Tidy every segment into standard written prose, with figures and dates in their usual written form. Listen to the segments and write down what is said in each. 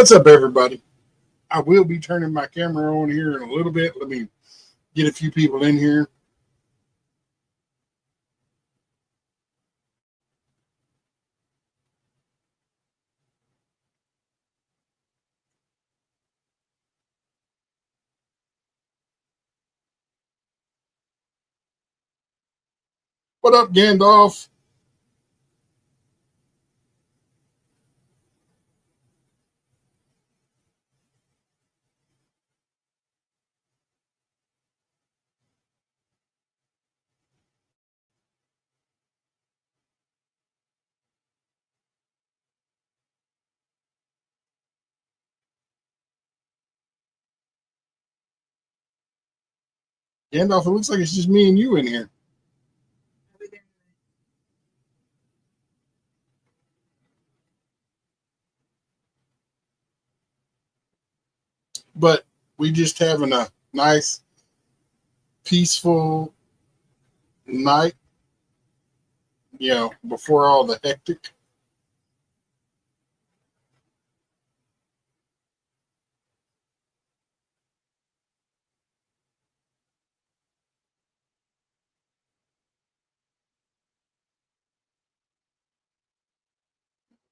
What's up, everybody? I will be turning my camera on here in a little bit. Let me get a few people in here. What up, Gandalf? Gandalf, it looks like it's just me and you in here. But we just having a nice, peaceful night, before all the hectic.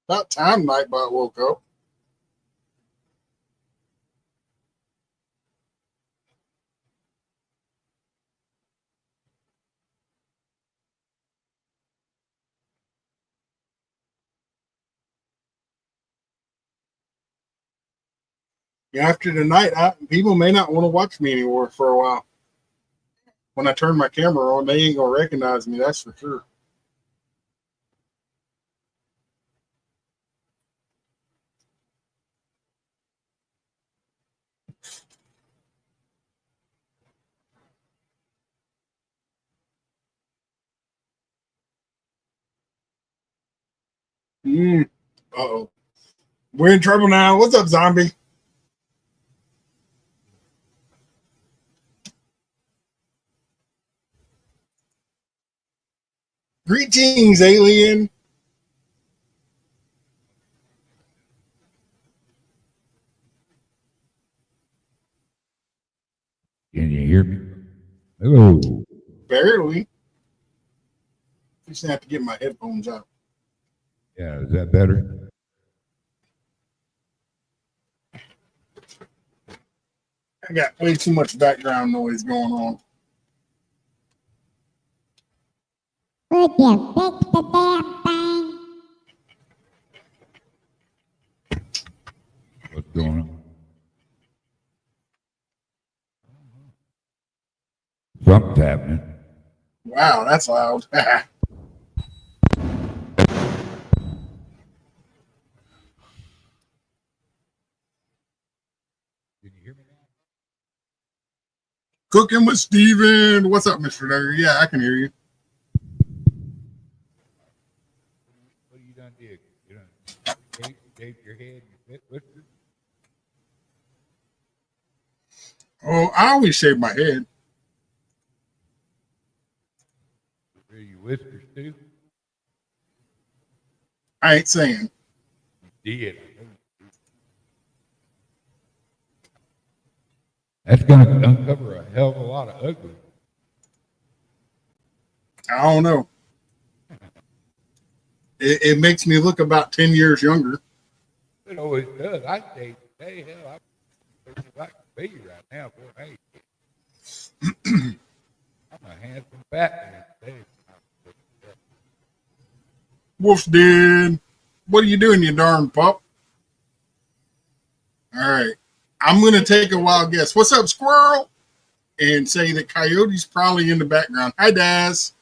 About time Nightbot woke up. After tonight, people may not want to watch me anymore for a while. When I turn my camera on, they ain't going to recognize me, that's for sure. Uh-oh. We're in trouble now. What's up, zombie? Greetings, alien. Can you hear me? Hello. Barely. Just have to get my headphones out. Yeah, is that better? I got way too much background noise going on. Would you fix the damn thing? What's going on? Something's happening. Wow, that's loud. Can you hear me now? Cooking with Steven. What's up, Mr. Duggar? Yeah, I can hear you. What you done did? You done shave your head and whiskers? Oh, I always shave my head. Are you whiskers too? I ain't saying. You did. That's going to uncover a hell of a lot of ugly. I don't know. It makes me look about 10 years younger. It always does. I say, hey, hell, I'm like a baby right now. Boy, hey, I'm a handsome fat man. Wolf's Den. What are you doing, you darn pup? All right. I'm going to take a wild guess. What's up, squirrel? And say that Coyote's probably in the background. Hi, Daz.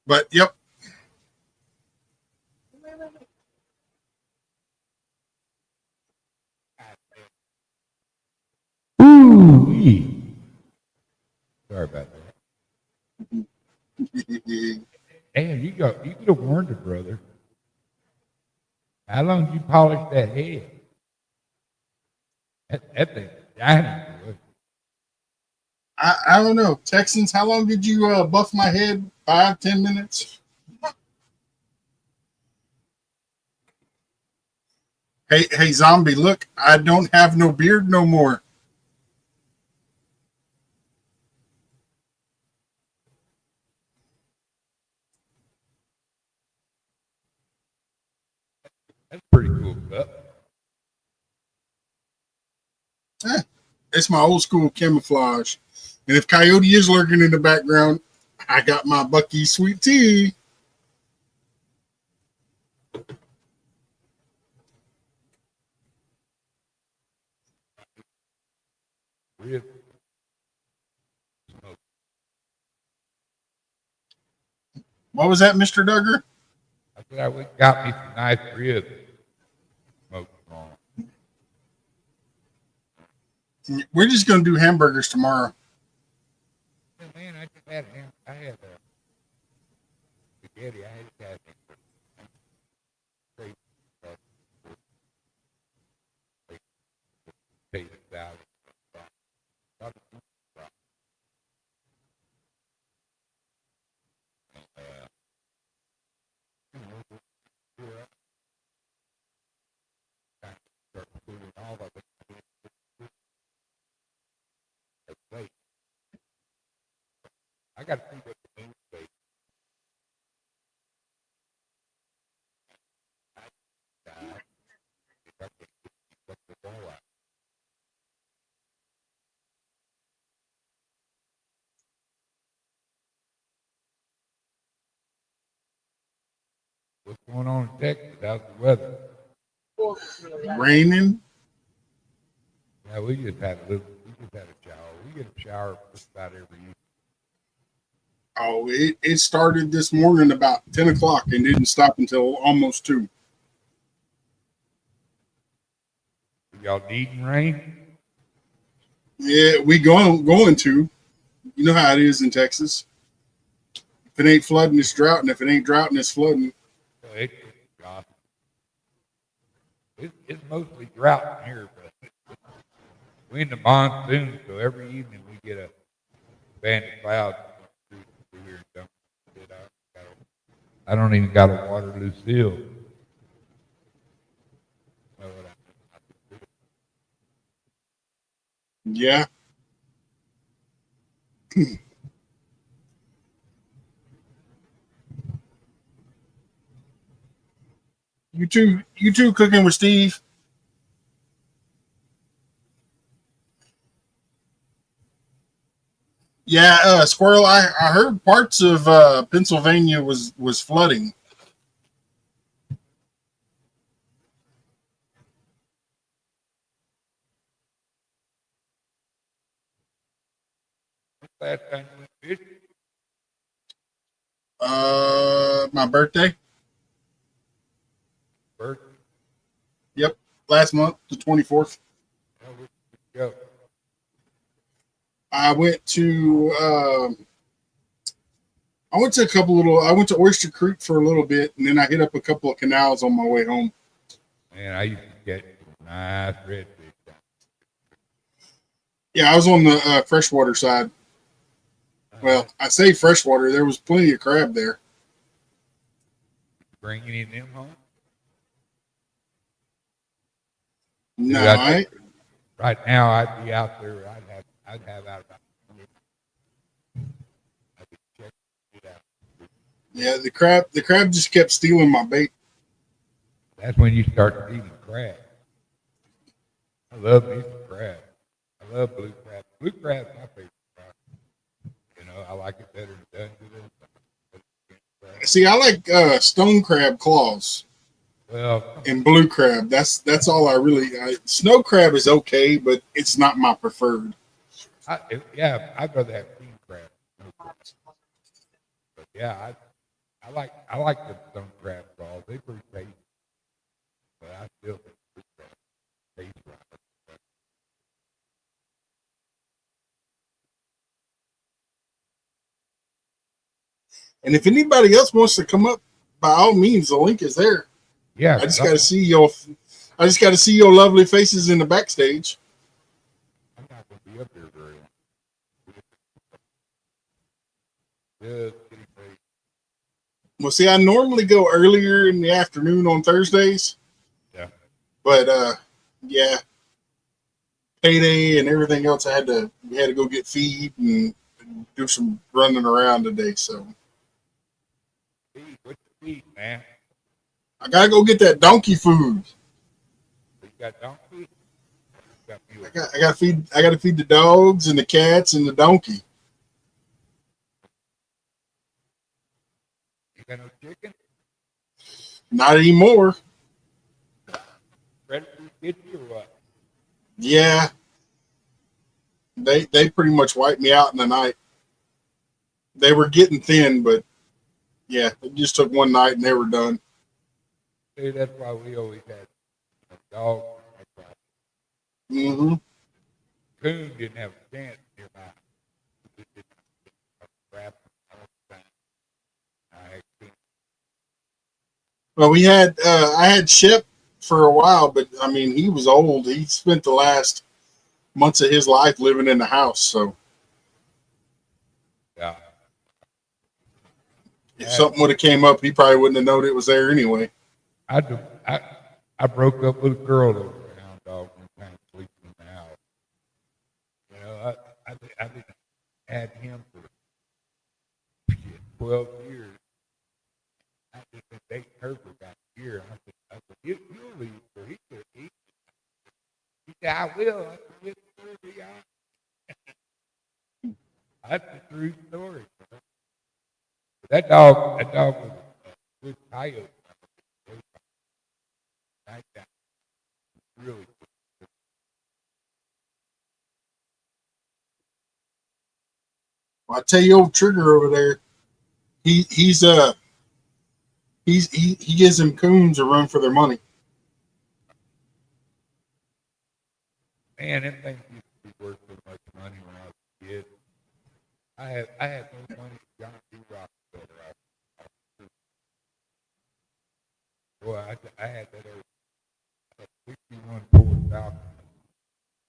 But, yep. Ooh-wee. Sorry about that. Damn, you could have warned it, brother. How long did you polish that head? That thing's shining. I don't know. Texans, how long did you buff my head? 5-10 minutes? Hey, zombie, look, I don't have no beard no more. That's pretty cool stuff. It's my old school camouflage. And if Coyote is lurking in the background, I got my Bucky sweet tea. Rib smoke. What was that, Mr. Duggar? I said I went and got me some nice ribs. Smoked on. We're just going to do hamburgers tomorrow. Man, I just had a spaghetti. I had it crazy potato salad. All of it. I got to see what the news say. What's going on in Texas? How's the weather? Raining. Yeah, we just had a shower. We get a shower just about every evening. Oh, it started this morning about 10 o'clock and didn't stop until almost 2. Y'all needing rain? Yeah, we going to. You know how it is in Texas. If it ain't flooding, it's drought, and if it ain't drought, it's flooding. Well, it's mostly drought here, but we're in the monsoon, so every evening we get a band of clouds through here. I don't even got a Waterloo seal. Yeah. You two cooking with Steve. Yeah, Squirrel. I heard parts of Pennsylvania was flooding. Last time you went fishing? My birthday. Bird? Yep, last month, the 24th. Where did you go? I went to a couple little. I went to Oyster Creek for a little bit, and then I hit up a couple of canals on my way home. Man, I used to get nice redfish. Yeah, I was on the freshwater side. Well, I say freshwater. There was plenty of crab there. Bring any of them home? No, Dude, right now I'd be out there. I'd have out about. I'd be checking it out. yeah, the crab just kept stealing my bait. That's when you start eating crab. I love me some crab. I love blue crab. Blue crab's my favorite crab. You know, I like it better than Dungeness. See, I like stone crab claws Well, and blue crab. That's all I really. Snow crab is okay, but it's not my preferred. I'd rather have king crab. But yeah, I like the stone crab claws. They're pretty tasty. But I still think blue crab tastes right. And if anybody else wants to come up, by all means, the link is there. Yeah, I just got to see your. I just got to see your lovely faces in the backstage. I'm not going to be up there very long. Just getting ready. Well, see, I normally go earlier in the afternoon on Thursdays. Yeah. But yeah, payday and everything else. We had to go get feed and do some running around today. So Feed, what you feed, man? I gotta go get that donkey food. You got donkey? You got mule. I gotta feed the dogs and the cats and the donkey. You got no chicken? Not anymore. Predators get you or what? Yeah, they pretty much wiped me out in the night. They were getting thin, but yeah, it just took one night and they were done. See, that's why we always had dogs. Hmm. Coon didn't have a chance nearby. He just didn't crap all the time. I had coon. Well, I had Shep for a while, but I mean he was old. He spent the last months of his life living in the house. So Yeah. if something would have came up, he probably wouldn't have known it was there anyway. I broke up with a girl over a hound dog one time sleeping in the house. You know, I've been had him for 12 years. I've just been dating her for about a year. I said, you'll leave, so he said, he said, I will. I said, "Yes, sir, yeah." That's the true story. Bro. That dog was a good coyote. Nice guy. Really good. Well, I tell you, old Trigger over there, he's he gives them coons a run for their money. Man, them things used to be worth so much money when I was a kid. I had no money for John D. Rockefeller. Boy, I had that old 61 Ford Falcon.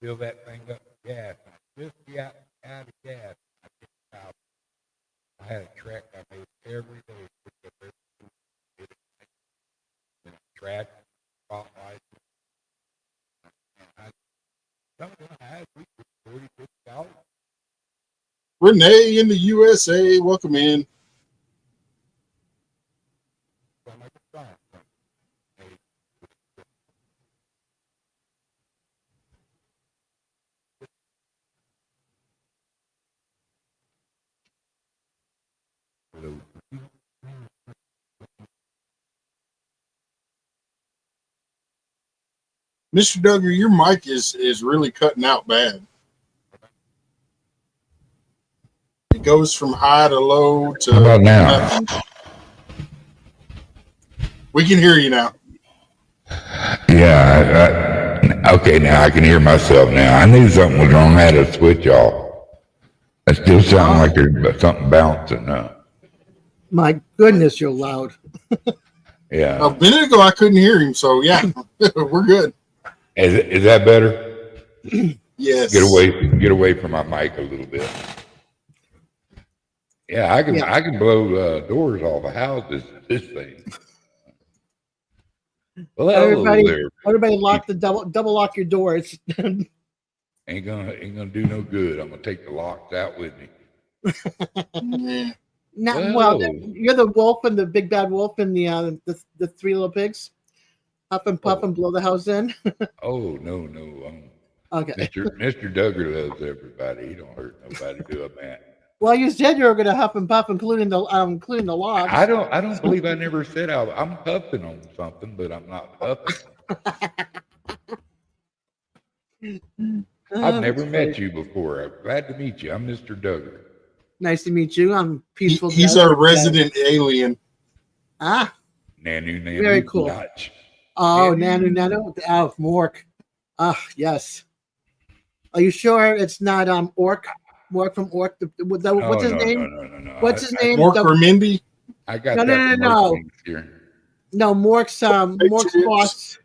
Fill that thing up with gas. I just got out of gas. I get out. I had a track I made every day. Picked up every day. And a track, spotlight. And some of them I had we for $40, $50. Renee in the USA, welcome in. So I make a song. Mr. Duggar, your mic is really cutting out bad. It goes from high to low to How about now? nothing. We can hear you now. Yeah, okay, now I can hear myself now. I knew something was wrong. I had a switch off. It still sounds like there's something bouncing. My goodness, you're loud. Yeah. A minute ago, I couldn't hear him, so yeah, we're good. Is that better? Yes. Get away from my mic a little bit. Yeah, I can blow doors off of houses. This thing. Well, Everybody lock the double lock your doors. Ain't gonna do no good. I'm gonna take the locks out with me. Yeah. You're the wolf and the big bad wolf and the three little pigs. Huff and puff and blow the house in. Oh no. Okay. Mr. Duggar loves everybody. He don't hurt nobody doing that. Well, you said you were going to huff and puff, including the logs. I don't believe I never said I'm huffing on something, but I'm not huffing. I've never met you before. I'm glad to meet you. I'm Mr. Duggar. Nice to meet you. I'm peaceful. He's our resident alien. Ah. Nanu. Very cool. Dutch. Oh, Nanu. Oh, Mork. Ah, yes. Are you sure it's not Orc? Mork from Orc. What's his name? No. What's his name? Mork or Mindy? I got that. No. No, Mork's boss.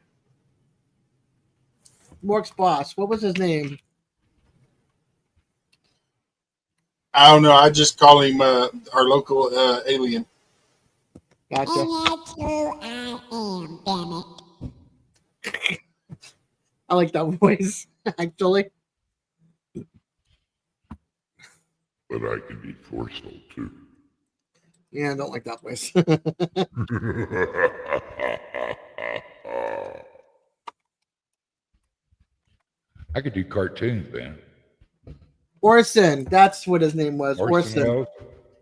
Mork's boss. What was his name? I don't know. I just call him our local alien. Gotcha. And that's who I am, damn it. I like that voice, actually. But I can be forceful too. Yeah, I don't like that voice. I could do cartoons, man. Orson, that's what his name was. Orson Orson. Welles.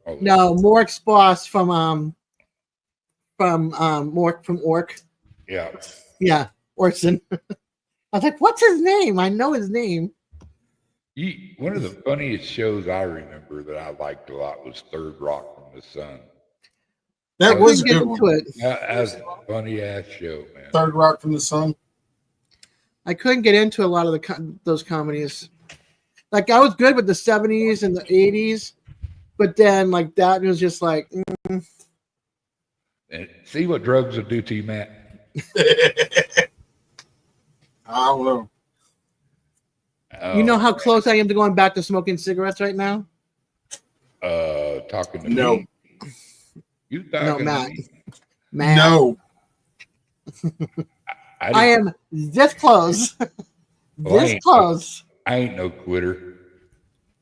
Oh, No, Mork's boss from Mork from Ork. yeah. Yeah, Orson. I was like, what's his name? I know his name. One of the funniest shows I remember that I liked a lot was Third Rock from the Sun. That I was a couldn't get good into one. it. That was a funny ass show, man. Third Rock from the Sun. I couldn't get into a lot of those comedies. Like I was good with the 70s and the 80s, but then like that was just like And see what drugs will do to you, Matt. I don't know. you know Oh, how close I am to going back to smoking cigarettes right now? talking to No. me. You talking No, to Matt. me? Matt. No. I am this close. Well, This close. I ain't no quitter.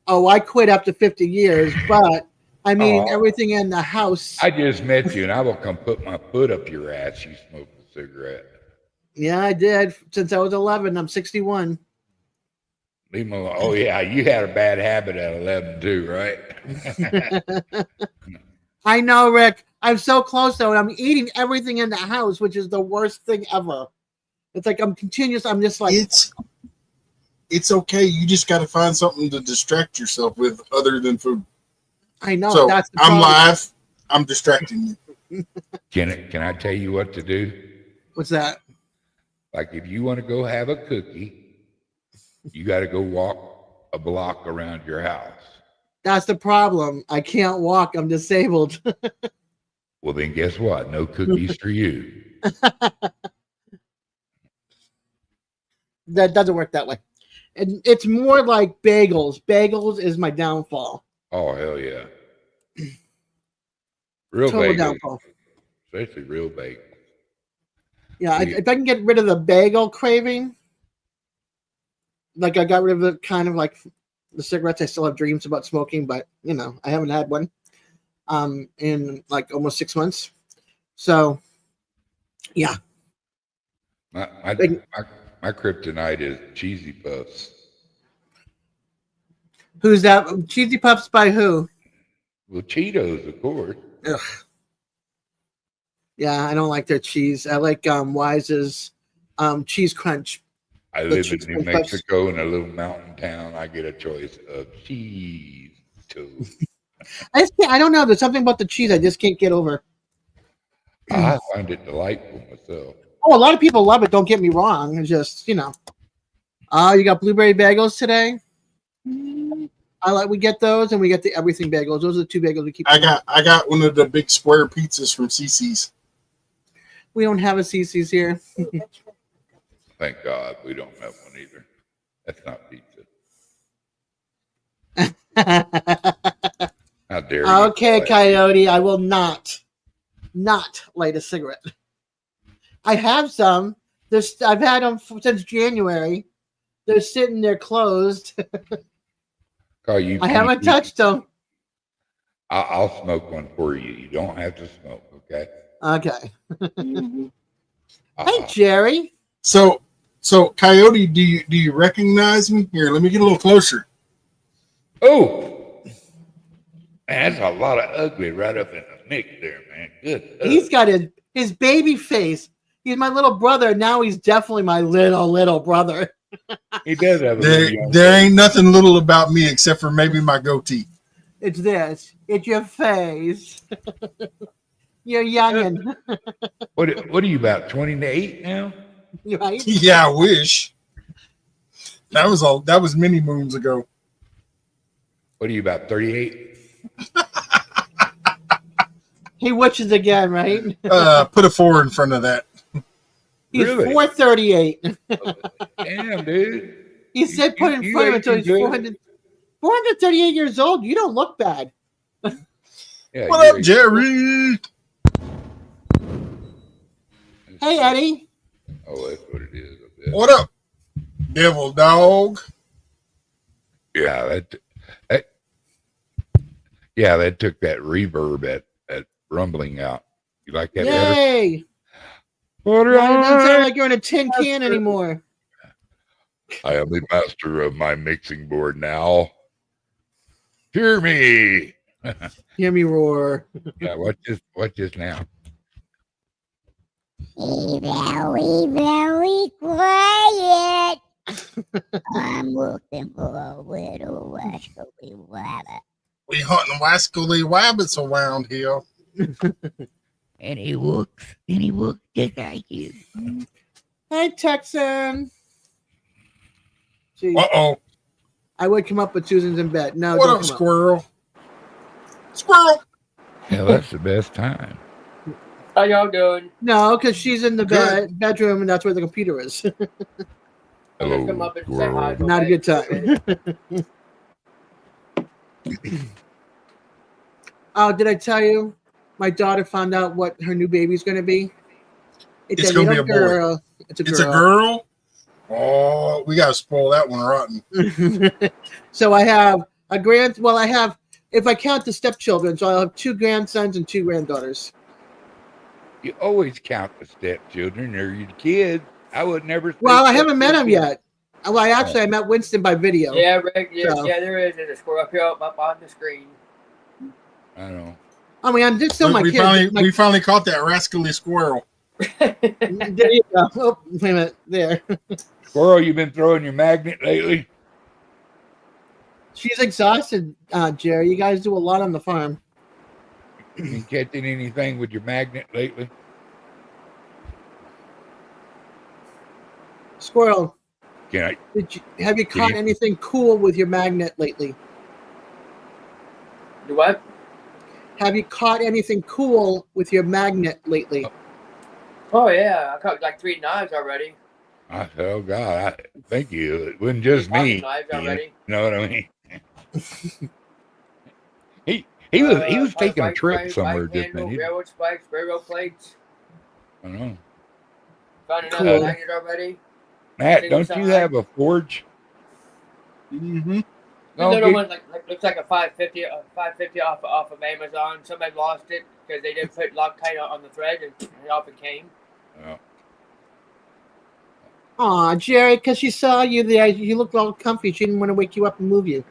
Oh, I quit after 50 years, but I mean Oh. everything in the house. I just met you, and I will come put my foot up your ass. You smoke a cigarette. Yeah, I did since I was 11. I'm 61. Leave me alone. Oh yeah, you had a bad habit at 11 too, right? I know, Rick. I'm so close though, and I'm eating everything in the house, which is the worst thing ever. It's like I'm continuous. I'm just like It's okay. You just got to find something to distract yourself with other than food. I know. So That's the I'm problem. live. I'm distracting you. Can I tell you what to do? What's that? Like if you want to go have a cookie, you got to go walk a block around your house. That's the problem. I can't walk. I'm disabled. Well, then guess what? No cookies for you. That doesn't work that way. And it's more like bagels. Bagels is my downfall. Oh hell yeah! Real Total bagels, downfall. especially real bagels. Yeah, See. if I can get rid of the bagel craving, like I got rid of it, kind of like the cigarettes. I still have dreams about smoking, but you know, I haven't had one in like almost 6 months. So, yeah. My kryptonite is cheesy puffs. Who's that? Cheesy Puffs by who? Well, Cheetos, of course. Ugh. Yeah, I don't like their cheese. I like Wise's cheese crunch. I The live in cheese New crunch puffs. Mexico in a little mountain town. I get a choice of cheese too. I don't know. There's something about the cheese I just can't get over. I find it delightful myself. Oh, a lot of people love it. Don't get me wrong. It's just, you know. You got blueberry bagels today. We get those, and we get the everything bagels. Those are the two bagels we keep. I got one of the big square pizzas from CC's. We don't have a CC's here. Thank God we don't have one either. That's not pizza. How dare you? Okay, Coyote. I will not light a cigarette. I have some. I've had them since January. They're sitting there closed. Call you. I haven't touched them. I'll smoke one for you. You don't have to smoke, okay? Okay. Hey, Jerry. So Coyote, do you recognize me? Here, let me get a little closer. Oh, man, that's a lot of ugly right up in the mix there, man. Good. He's got his baby face. He's my little brother. Now he's definitely my little brother. He does have a There ain't nothing little about me except for maybe my goatee. It's this. It's your face. You're youngin'. What are you about 28 now? Right? Yeah, I wish. That was many moons ago. What are you about 38? He wishes again, right? Put a 4 in front of that. He's Really? 438. Damn, dude. He said put in front of him until he's 438 years old. You don't look bad. Yeah, What up, Jerry? Hey, Eddie. Oh, that's what it is. I bet. What up? Devil dog. Yeah, that yeah, that took that reverb at rumbling out. You like that better? Yay! What Now it doesn't sound like you're in a tin can anymore. I am the master of my mixing board now. Hear me. Hear me roar. Yeah, watch this now. Be very quiet. I'm looking for a little rascally rabbit. We hunting wascally wabbits around here. And he looks just like you. Hi, Texan. Jeez, Uh-oh. I would come up, but Susan's in bed. No, What don't up, come up. squirrel? Squirrel! Yeah, that's the best time. How y'all doing? No, because she's in the Good. bedroom, and that's where the computer is. I'm gonna Hello, come up and say hi. squirrel. Not a good Okay. time. Oh, did I tell you? My daughter found out what her new baby's going to be. It's gonna be a boy. girl. It's a girl. It's a girl? Oh, we got to spoil that one rotten. So I have I have, if I count the stepchildren, so I'll have 2 grandsons and 2 granddaughters. You always count the stepchildren or your kids. I would never. Well, I haven't met them yet. Well, I met Winston by video. Yeah, Rick. Yeah, So- yeah, there is. There's a squirrel up on the screen. I know. I mean, I'm just still my we kids. we finally caught that rascally squirrel. There you go. Oh, wait a minute. There. Squirrel, you been throwing your magnet lately? She's exhausted, Jerry. You guys do a lot on the farm. You been catching anything with your magnet lately? Squirrel, Can I? have you caught you- anything cool with your magnet lately? Do what? Have you caught anything cool with your magnet lately? Oh yeah, I caught like 3 knives already. Oh God! Thank you. It wasn't just me. Knives You already. know what I mean? he was taking a bike trip frame, somewhere bike just handle, then. railroad spikes, railroad plates. I know. Found another Cool. magnet already. Matt, Thing don't was you high. have a forge? Mm-hmm. The No, little get- one like looks like a 550, 550 off of Amazon. Somebody lost it because they didn't put Loctite on the thread, and it off it came. Oh, Aw, Jerry, because she saw you there, you looked all comfy. She didn't want to wake you up and move you.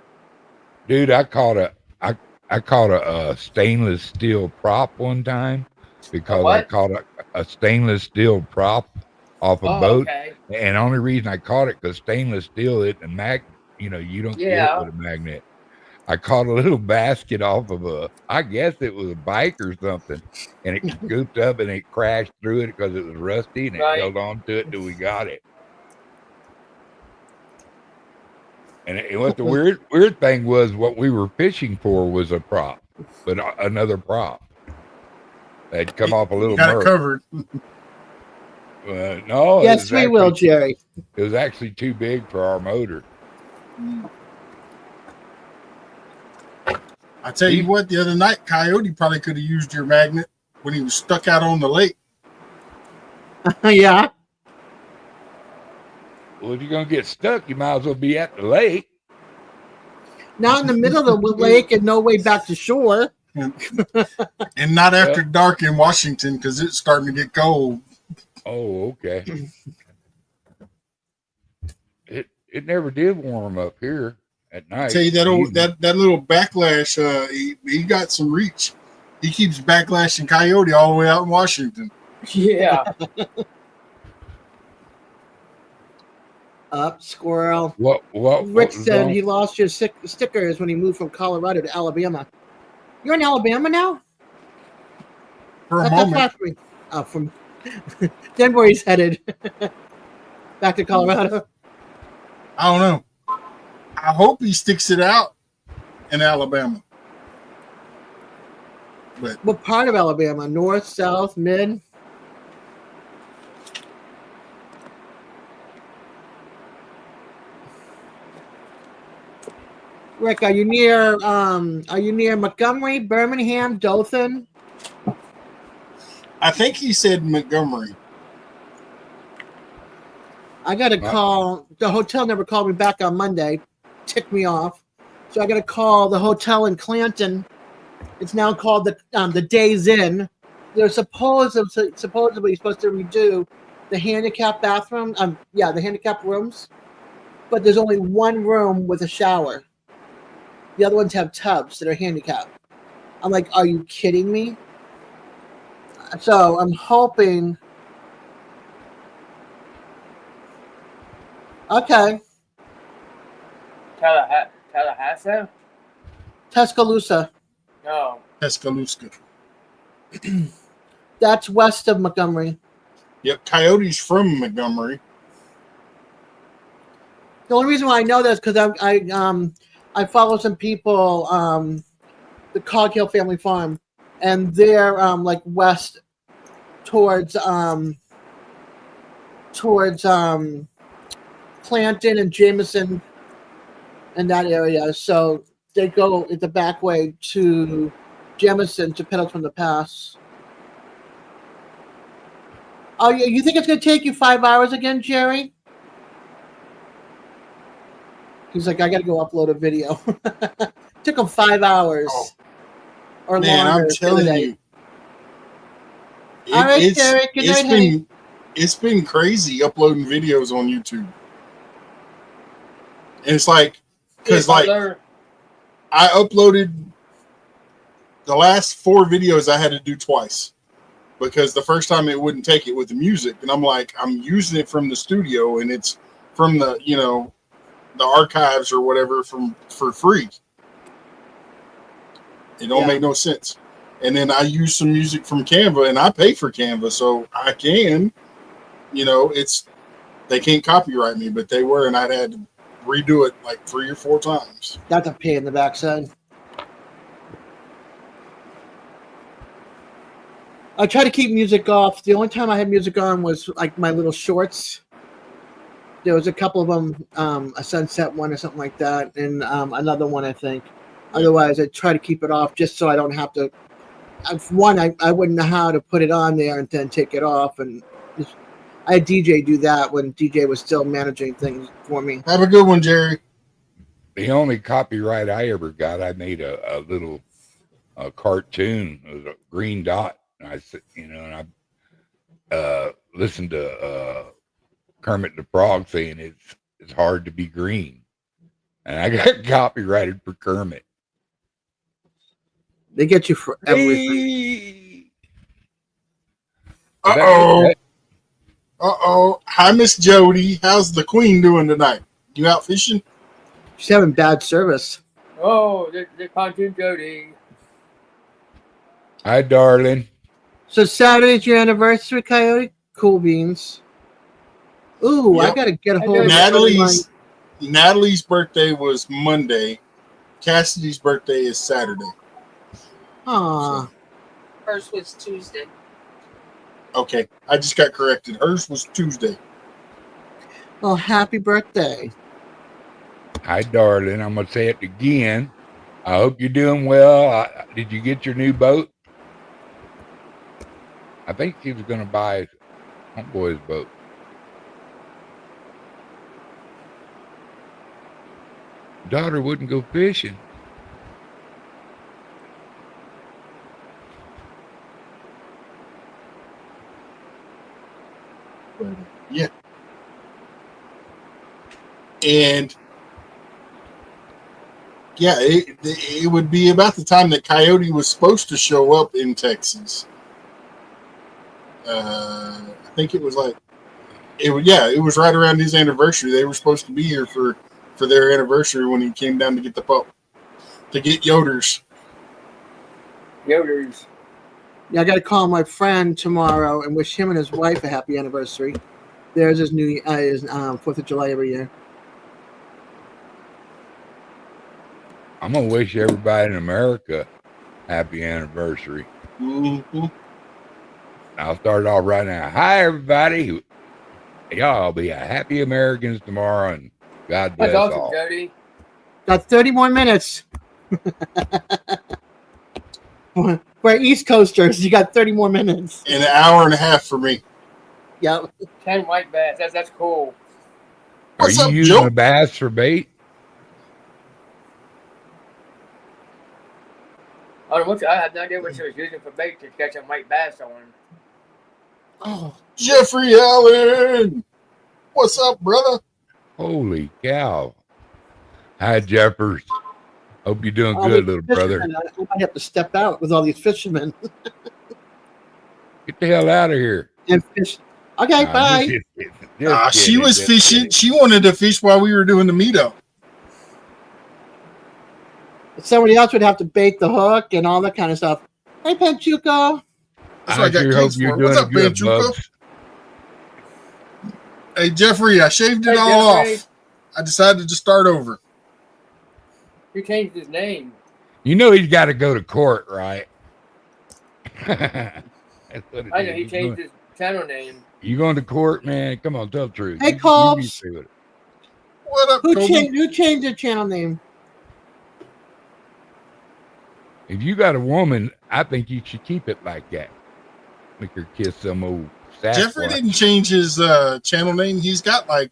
dude, I caught a stainless steel prop one time because I what? caught a stainless steel prop off a Oh, boat, okay. and the only reason I caught it because stainless steel it and you don't get Yeah. it with a magnet. I caught a little basket off of I guess it was a bike or something, and it scooped up and it crashed through it because it was rusty, and it Right. held on to it till we got it. And what the weird thing was, what we were fishing for was a prop, but another prop that come off a little Got it murk. covered. No, it Yes, was we will, actually- Jerry. It was actually too big for our motor. I tell you what, the other night, Coyote probably could have used your magnet when he was stuck out on the lake. Yeah. Well, if you're gonna get stuck, you might as well be at the lake. Not in the middle of the lake and no way back to shore. And not after dark in Washington because it's starting to get cold. Oh, okay. It never did warm up here at night. I tell you that little backlash, he got some reach. He keeps backlashing Coyote all the way out in Washington. Yeah. Up, squirrel. What Rick was said wrong? he lost your stickers when he moved from Colorado to Alabama. You're in Alabama now? For a That's moment, far from me. Oh, from then where he's headed. Back to Colorado. I don't know. I hope he sticks it out in Alabama. But What part of Alabama? North, south, mid? Rick, are you near Montgomery, Birmingham, Dothan? I think he said Montgomery. I got to call. The hotel never called me back on Monday. Ticked me off. So I got to call the hotel in Clanton. It's now called the Days Inn. They're supposedly supposed to redo the handicap bathroom. The handicap rooms. But there's only one room with a shower. The other ones have tubs that are handicapped. I'm like, are you kidding me? So I'm hoping. Okay, Tallahassee? Tuscaloosa. No. Tuscaloosa. That's west of Montgomery. Yep, Coyote's from Montgomery. The only reason why I know that is because I follow some people, the Coghill Family Farm, and they're like west towards Clanton and Jameson and that area. So they go the back way to Jemison to Pendleton the Pass. Oh, you think it's going to take you 5 hours again, Jerry? He's like, I got to go upload a video. Took him 5 hours or Man, longer. I'm telling you. All right, Jerry. Good night, honey. It's been crazy uploading videos on YouTube. And it's like, because like I uploaded the last 4 videos I had to do twice because the first time it wouldn't take it with the music. And I'm like, I'm using it from the studio and it's from the, the archives or whatever for free. It don't make no sense. And then I use some music from Canva and I pay for Canva. So I can, they can't copyright me, but they were, and I'd had to redo it like 3 or 4 times. That's a pain in the backside. I try to keep music off. The only time I had music on was like my little shorts. There was a couple of them, a sunset one or something like that, and another one, I think. Otherwise, I try to keep it off just so I don't have to. One, I wouldn't know how to put it on there and then take it off. And I had DJ do that when DJ was still managing things for me. Have a good one, Jerry. The only copyright I ever got, I made a little cartoon. It was a green dot. And I said, and I listened to Kermit the Frog saying it's hard to be green, and I got copyrighted for Kermit. They get you for everything. Uh-oh. Hi, Miss Jody. How's the Queen doing tonight? You out fishing? She's having bad service. Oh, the cartoon Jody. Hi, darling. So Saturday's your anniversary, Coyote? Cool beans. Ooh, yep. I gotta get a hold of Natalie's birthday was Monday. Cassidy's birthday is Saturday. Aw. Hers was Tuesday. Okay, I just got corrected. Hers was Tuesday. Well, happy birthday. Hi, darling. I'm going to say it again. I hope you're doing well. Did you get your new boat? I think she was going to buy homeboy's boat. Daughter wouldn't go fishing. Yeah. And yeah, it would be about the time that Coyote was supposed to show up in Texas. I think it was like it was right around his anniversary. They were supposed to be here for their anniversary when he came down to get the pup, to get Yoders. Yeah, I got to call my friend tomorrow and wish him and his wife a happy anniversary. There's his 4th of July every year. I'm going to wish everybody in America happy anniversary. Mm-hmm. I'll start it off right now. Hi, everybody. Y'all be a happy Americans tomorrow, and God bless That's awesome, all. Jody. Got 30 more minutes. For East Coasters, you got 30 more minutes. And an hour and a half for me. Yep. 10 white bass. That's cool. What's you up, using Joe? a bass for bait? I have no idea what she was using for bait to catch a white bass on. Oh, Jeffrey Allen. What's up, brother? Holy cow. Hi, Jeffers. Hope you're doing all good, these little brother. fishermen, I might have to step out with all these fishermen Get the hell out of here. and fish. Okay, Nah, bye. just kidding. Just She kidding, was just fishing. kidding. She wanted to fish while we were doing the meetup. Somebody else would have to bait the hook and all that kind of stuff. Hey, Panchuco. That's what I got sure cakes hope you're for. doing What's up, good, Panchuco? Bubs. Hey, Jeffrey, I shaved it Hey, all Jeffrey. off. I decided to start over. He changed his name. You know he's got to go to court, right? That's what it I know is. he changed his channel name. You going to court, man? Come on, tell the truth. Hey, You be Colbs. straight with it. What up, Who Kobe? changed their channel name? If you got a woman, I think you should keep it like that. Make her kiss some old Jeffrey Sasquatch. didn't change his channel name. He's got like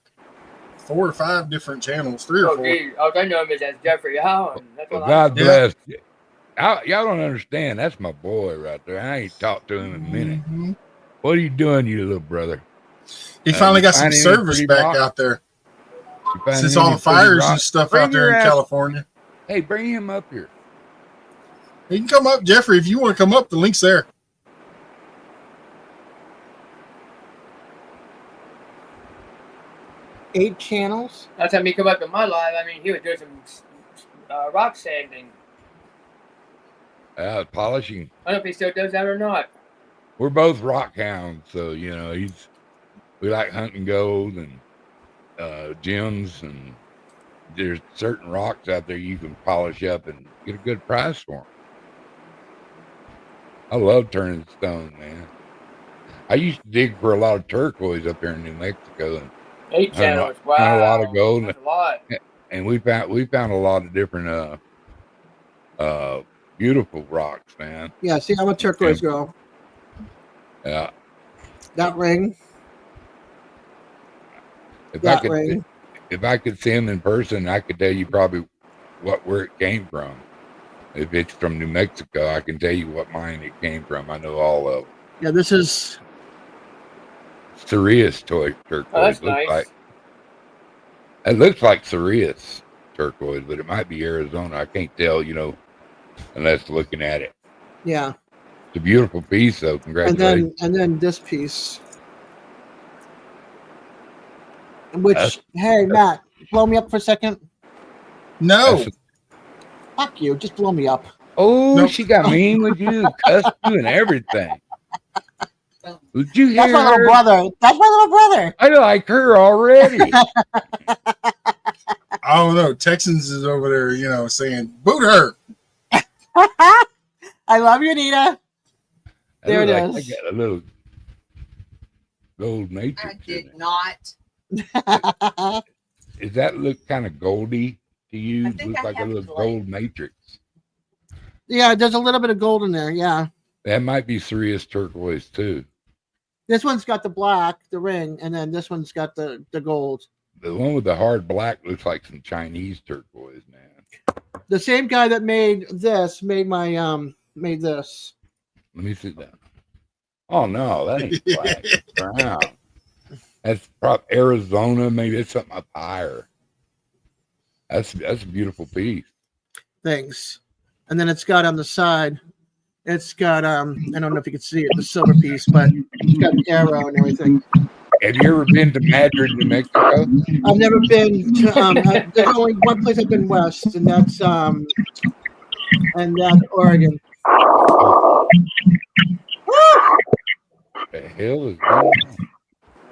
4 or 5 different channels, 3 or 4. Geez. All I know him is as Jeffrey Allen. That's Well, all God Yeah. bless. Y'all don't understand. That's my boy right there. I ain't talked to him in a minute. Mhm. What are you doing, you little brother? He finally you got some find any service pretty back rock? out there You find since any all the pretty fires rock? and stuff Bring out there your in ass- California. Hey, bring him up here. He can come up, Jeffrey, if you want to come up. The link's there. Eight channels. Last time he come up in my live, I mean, he was doing some rock sanding. Polishing. I don't know if he still does that or not. We're both rock hounds, so you know we like hunting gold and gems, and there's certain rocks out there you can polish up and get a good price for them. I love turning stone, man. I used to dig for a lot of turquoise up here in New Mexico, and 8 channels. Wow. found a lot of gold, That's a lot. and we found a lot of different beautiful rocks, man. Yeah, see, I'm a turquoise girl. Yeah. That ring. If That ring. If I could see him in person, I could tell you probably where it came from. If it's from New Mexico, I can tell you what mine it came from. I know all of them. Yeah, this is Cereus turquoise. Oh, that's nice. It looks like Cereus turquoise, but it might be Arizona. I can't tell, unless looking at it. yeah. It's a beautiful piece, though. Congratulations. And then this piece. Which, hey, Matt, blow me up for a second. No. Fuck you. Just blow me up. Oh, Nope. she got mean with you, cussed you, and everything. Did you hear That's my little her? brother. That's my little brother. I like her already. I don't know. Texans is over there, saying, boot her. I love you, Anita. There it I is. got a little gold matrix. I in did it. not. Does that look kind of goldy to you? I think Looks I like a have little gray. gold matrix. Yeah, there's a little bit of gold in there. Yeah. That might be Cereus turquoise too. This one's got the black, the ring, and then this one's got the gold. The one with the hard black looks like some Chinese turquoise, man. The same guy that made this made my made this. Let me see that. Oh no, that ain't black. It's brown. That's probably Arizona. Maybe it's something up higher. That's a beautiful piece. Things. And then it's got on the side, it's got I don't know if you can see it, the silver piece, but it's got an arrow and everything. Have you ever been to Madrid, New Mexico? I've never been to there's only one place I've been west, and that's Oregon. The hell is going on?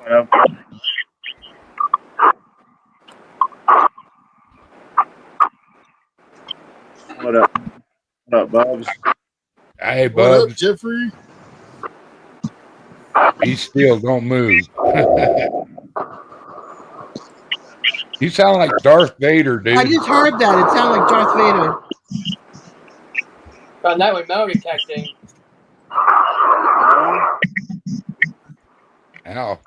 What up? What up? What up, Bubs? Hey, What up, Bubs. Jeffrey? He's still don't move. You sound like Darth Vader, dude. I just heard that. It sounded like Darth Vader. Found that with metal detecting. Ow.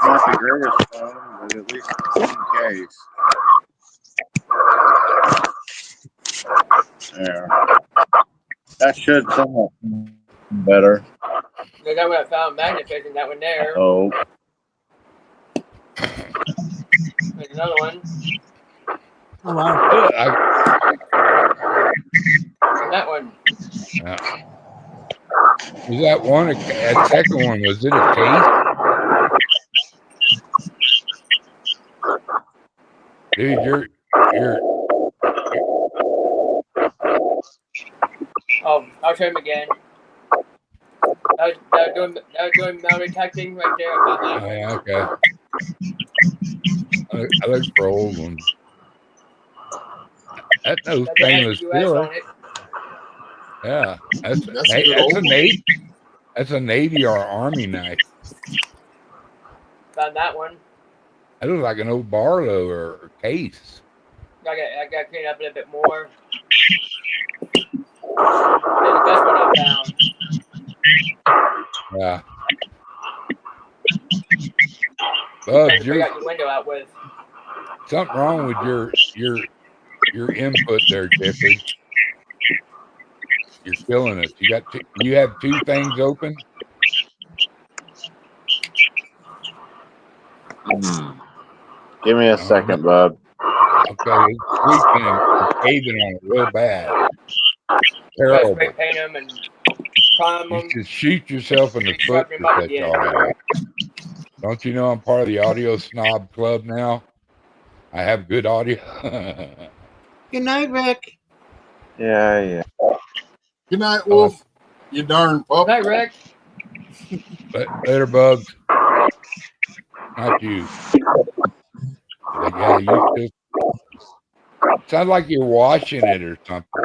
Not the greatest phone, but at least 10Ks. There. That should somewhat better. Because that would have found magnificent, that one there. Oh, There's another one. Oh wow. And that one. Was that one? That second one, was it a case? Dude, you're. Oh, I'll show him again. That was doing metal detecting right there. I found that Oh, one. yeah, okay. I look for old ones. That's no That had stainless US steel. on it. Yeah, that's a good old one. That's a Navy or Army knife. Found that one. That looks like an old Barlow or case. I got to clean up a little bit more. That's the best one I found. Yeah. I Bubs, had to figure out your window out with. something wrong with your input there, Jeffrey. You're killing us. You have two things open. give me a second, bub. Okay, it's weekend. It's caving on it real bad. Terrible. Spray paint them and prime them. You should shoot yourself in the foot Sharpen for 'em up such again. audio. Don't you know I'm part of the Audio Snob Club now? I have good audio. Good night, Rick. Yeah. Good night, Wolf. You darn pup. Night, Rick. Later, Bubs. Not you. But yeah, you just sound like you're washing it or something.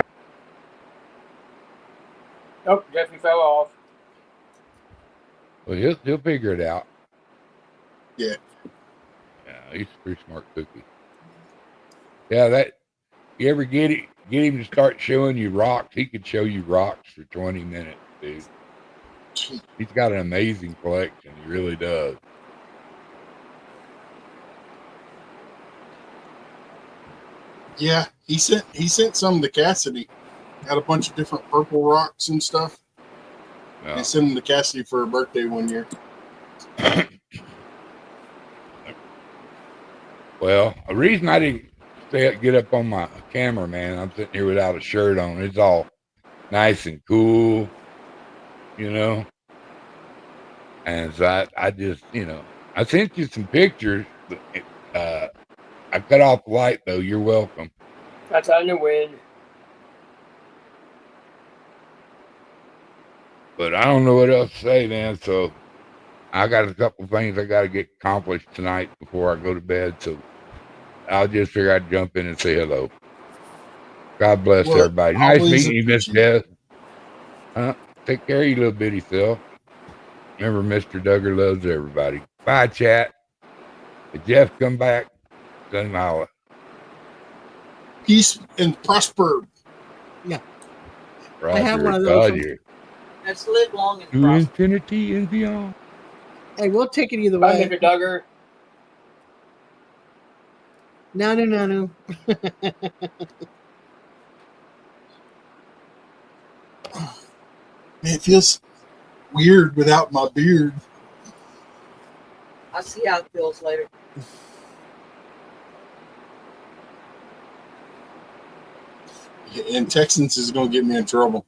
Oh, Jeffrey fell off. Well, he'll figure it out. Yeah. Yeah, he's a pretty smart cookie. Yeah, that you ever get him to start showing you rocks? He could show you rocks for 20 minutes, dude. He's got an amazing collection. He really does. Yeah, he sent some to Cassidy. Got a bunch of different purple rocks and stuff. Yeah. He sent them to Cassidy for her birthday one year. Well, the reason I didn't get up on my camera, man, I'm sitting here without a shirt on. It's all nice and cool, you know. And so I just, I sent you some pictures. I cut off the light, though. You're welcome. That's on the wind. But I don't know what else to say, man. So I got a couple things I got to get accomplished tonight before I go to bed. So I'll just figure I'd jump in and say hello. God bless everybody. Nice meeting you, Miss Jess. Take care of your little bitty self. Remember, Mr. Duggar loves everybody. Bye, chat. If Jeff come back, send him holla. Peace and prosper. Yeah. Roger, I have one of those. Roger. Let's live long and To prosper. infinity and beyond. Hey, we'll take it either Bye, way. Mr. Duggar. Nanu, nanu. Man, it feels weird without my beard. I'll see how it feels later. And Texans is going to get me in trouble.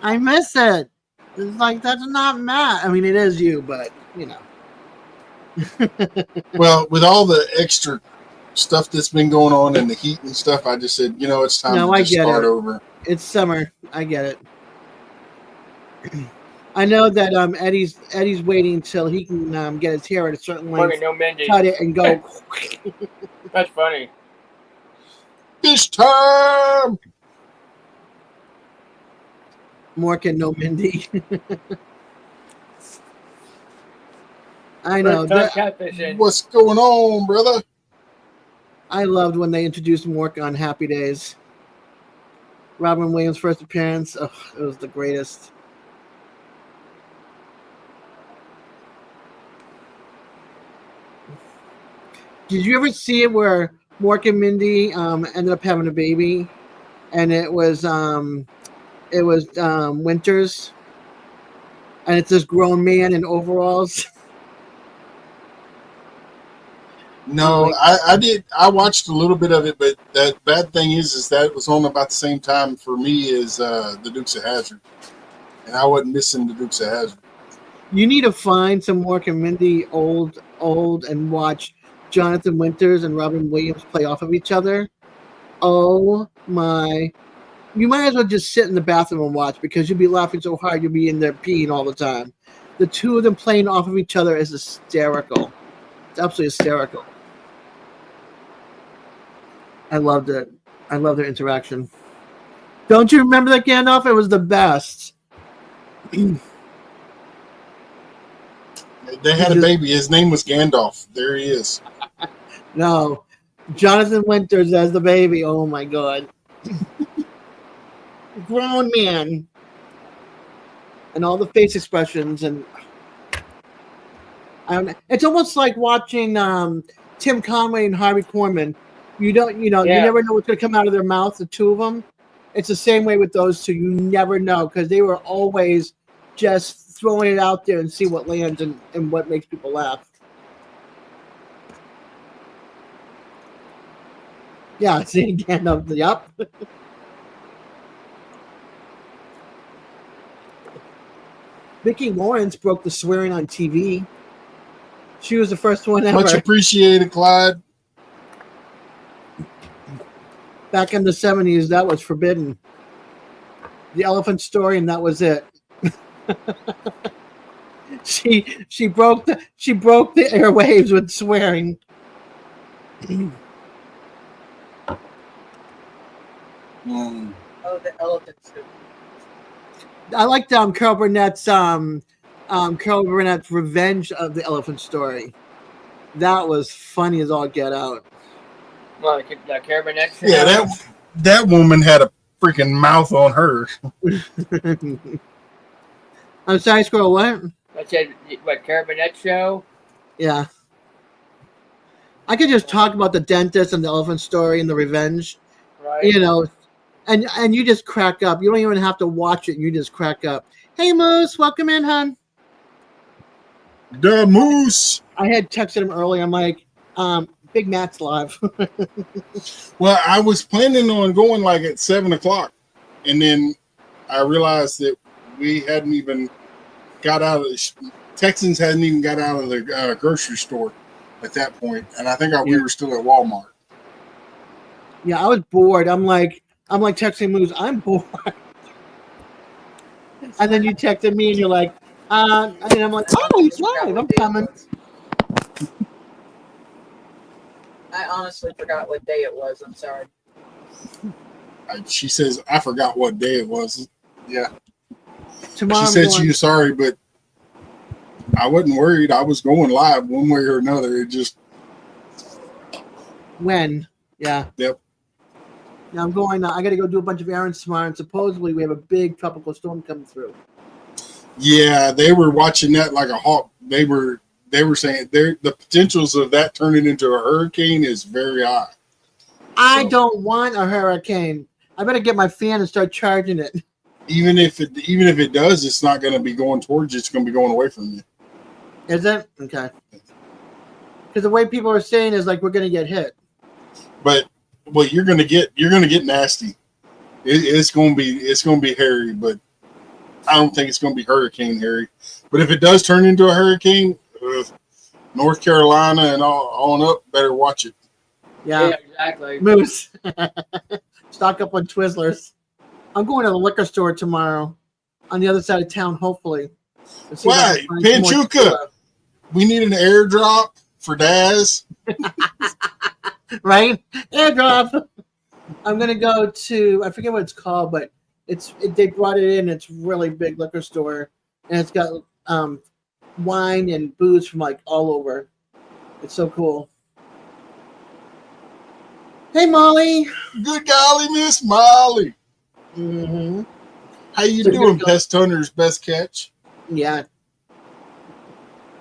I miss it. It's like, that's not Matt. I mean, it is you, but, Well, with all the extra stuff that's been going on and the heat and stuff, I just said, it's time to just start over. It's summer. I get it. I know that Eddie's waiting until he can get his hair at a certain length, No Mindy. cut it, and go. That's funny. This time! Mork and no Mindy. I know. What's going on, brother? I loved when they introduced Mork on Happy Days. Robin Williams' first appearance. Oh, it was the greatest. Did you ever see it where Mork and Mindy ended up having a baby, and it was Winters, and it's this grown man in overalls. No, I did. I watched a little bit of it, but the bad thing is that it was on about the same time for me as the Dukes of Hazzard, and I wasn't missing the Dukes of Hazzard. You need to find some Mork and Mindy old, and watch Jonathan Winters and Robin Williams play off of each other. Oh my! You might as well just sit in the bathroom and watch because you'll be laughing so hard you'll be in there peeing all the time. The two of them playing off of each other is hysterical. It's absolutely hysterical. I loved it. I love their interaction. Don't you remember that, Gandalf? It was the best. They had a baby. His name was Gandalf. There he is. No, Jonathan Winters as the baby. Oh my god, grown man, and all the face expressions, and I don't know. It's almost like watching Tim Conway and Harvey Korman. You never know what's going to come out of their mouth. The two of them. It's the same way with those two. You never know because they were always just throwing it out there and see what lands and what makes people laugh. Yeah, see again of the up. Vicki Lawrence broke the swearing on TV. She was the first one ever. Much appreciated, Clyde. Back in the 70s, that was forbidden. The Elephant Story, and that was it. she broke the airwaves with swearing. Oh, the elephant soup. I liked Carol Burnett's revenge of the Elephant Story. That was funny as all get out. Well, the Carol Burnett show. Yeah, that woman had a freaking mouth on her. I'm sorry, Squirrel, what? I said, what, Carol Burnett show? Yeah. I could just talk about the dentist and the Elephant Story and the revenge. Right. You know, and you just crack up. You don't even have to watch it. You just crack up. Hey, Moose, welcome in, hon. The Moose. I had texted him earlier. I'm like, Big Matt's live. Well, I was planning on going like at 7:00, and then I realized that we hadn't even got out of Texans hadn't even got out of the grocery store at that point, and I think we were still at Walmart. Yeah, I was bored. I'm like texting Moose, I'm bored. And then you texted me and you're like, and I'm like, oh, he's live. I'm coming. I honestly forgot what day it was. I'm sorry. She says, I forgot what day it was. Yeah. Tomorrow she said she was sorry, but I wasn't worried. I was going live one way or another. It just. When? Yeah. Yep. Now I'm going. I got to go do a bunch of errands tomorrow, and supposedly we have a big tropical storm coming through. Yeah, they were watching that like a hawk. They were saying the potentials of that turning into a hurricane is very high. I don't want a hurricane. I better get my fan and start charging it. Even if it does, it's not going to be going towards you. It's going to be going away from you. Is it? Okay. Because the way people are saying is like we're going to get hit. But what you're going to get nasty. It's going to be hairy, but I don't think it's going to be hurricane hairy. But if it does turn into a hurricane, North Carolina and all on up, better watch it. Yeah, exactly. Moose. Stock up on Twizzlers. I'm going to the liquor store tomorrow on the other side of town, hopefully. Why? Panchuka. We need an airdrop for Daz. Right? Airdrop. I'm going to go to, I forget what it's called, but they brought it in. It's really big liquor store. And it's got wine and booze from like all over. It's so cool. Hey, Molly. Good golly, Miss Molly. Mm-hmm. How you doing, Pest Hunter's best catch? Yeah.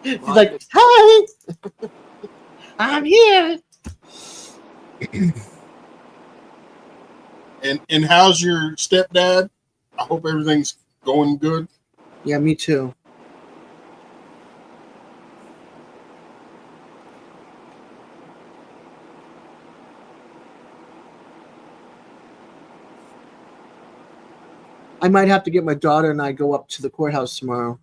She's like, hi. I'm here. And how's your stepdad? I hope everything's going good. Yeah, me too. I might have to get my daughter and I go up to the courthouse tomorrow.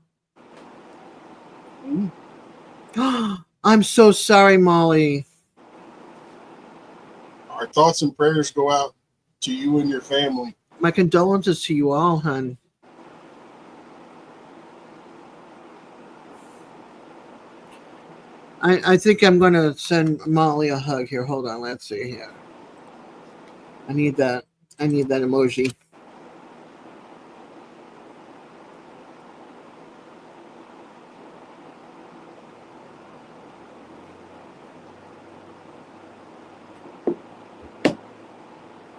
I'm so sorry, Molly. Our thoughts and prayers go out to you and your family. My condolences to you all, hon. I think I'm going to send Molly a hug here. Hold on. Let's see here. I need that. I need that emoji.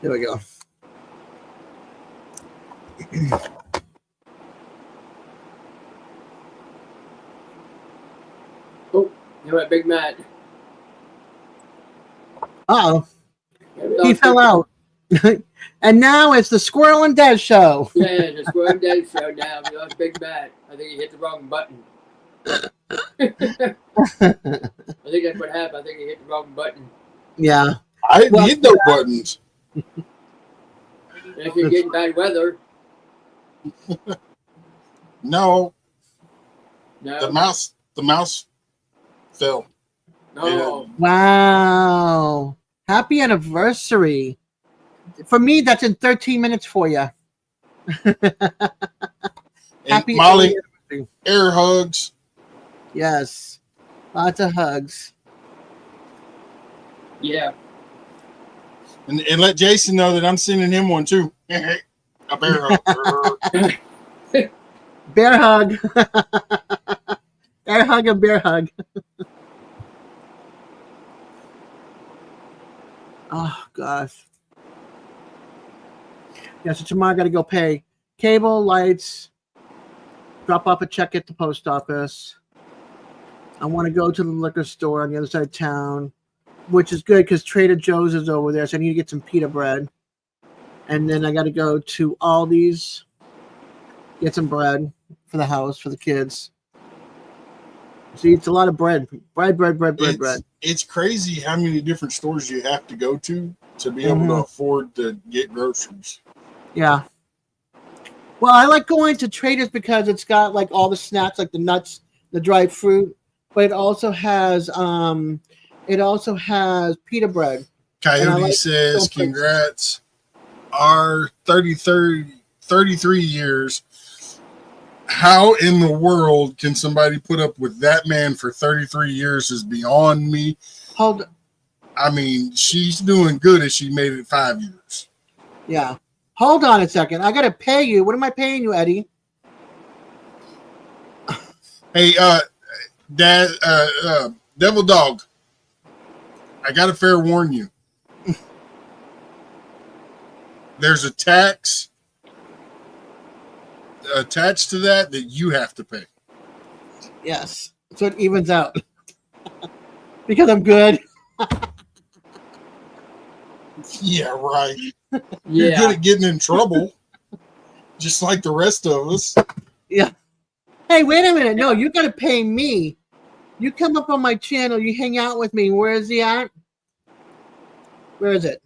There we go. Oh, you went Big Matt. Uh-oh. Yeah, we He lost fell out. And now it's the Squirrel and Dead show. Yeah, the Squirrel Dead show now. We lost Big Matt. I think he hit the wrong button. I think that's what happened. I think he hit the wrong button. Yeah. I didn't hit no buttons. If you're getting bad weather. No, No. the mouse fell. No. Wow. Happy anniversary. For me, that's in 13 minutes for you. And Happy Molly, anniversary. air hugs. Yes. Lots of hugs. Yeah. And let Jason know that I'm sending him one too. A bear hug. Bear hug. Air hug and bear hug. Oh, gosh. Yeah, so tomorrow I got to go pay cable, lights, drop off a check at the post office. I want to go to the liquor store on the other side of town, which is good because Trader Joe's is over there, so I need to get some pita bread. And then I got to go to Aldi's, get some bread for the house, for the kids. See, it's a lot of bread. Bread. It's crazy how many different stores you have to go to be able to afford to get groceries. Yeah. Well, I like going to Trader's because it's got like all the snacks, like the nuts, the dried fruit, but it also has pita bread. Coyote says, congrats. Our 33 years. How in the world can somebody put up with that man for 33 years is beyond me. I mean, she's doing good if she made it 5 years. Yeah. Hold on a second. I got to pay you. What am I paying you, Eddie? Hey, Dad, Devil Dog, I got to fair warn you. There's a tax attached to that you have to pay. Yes. So it evens out. Because I'm good. Yeah, right. Yeah. You're good at getting in trouble, just like the rest of us. Yeah. Hey, wait a minute. No, you got to pay me. You come up on my channel. You hang out with me. Where is he at? Where is it?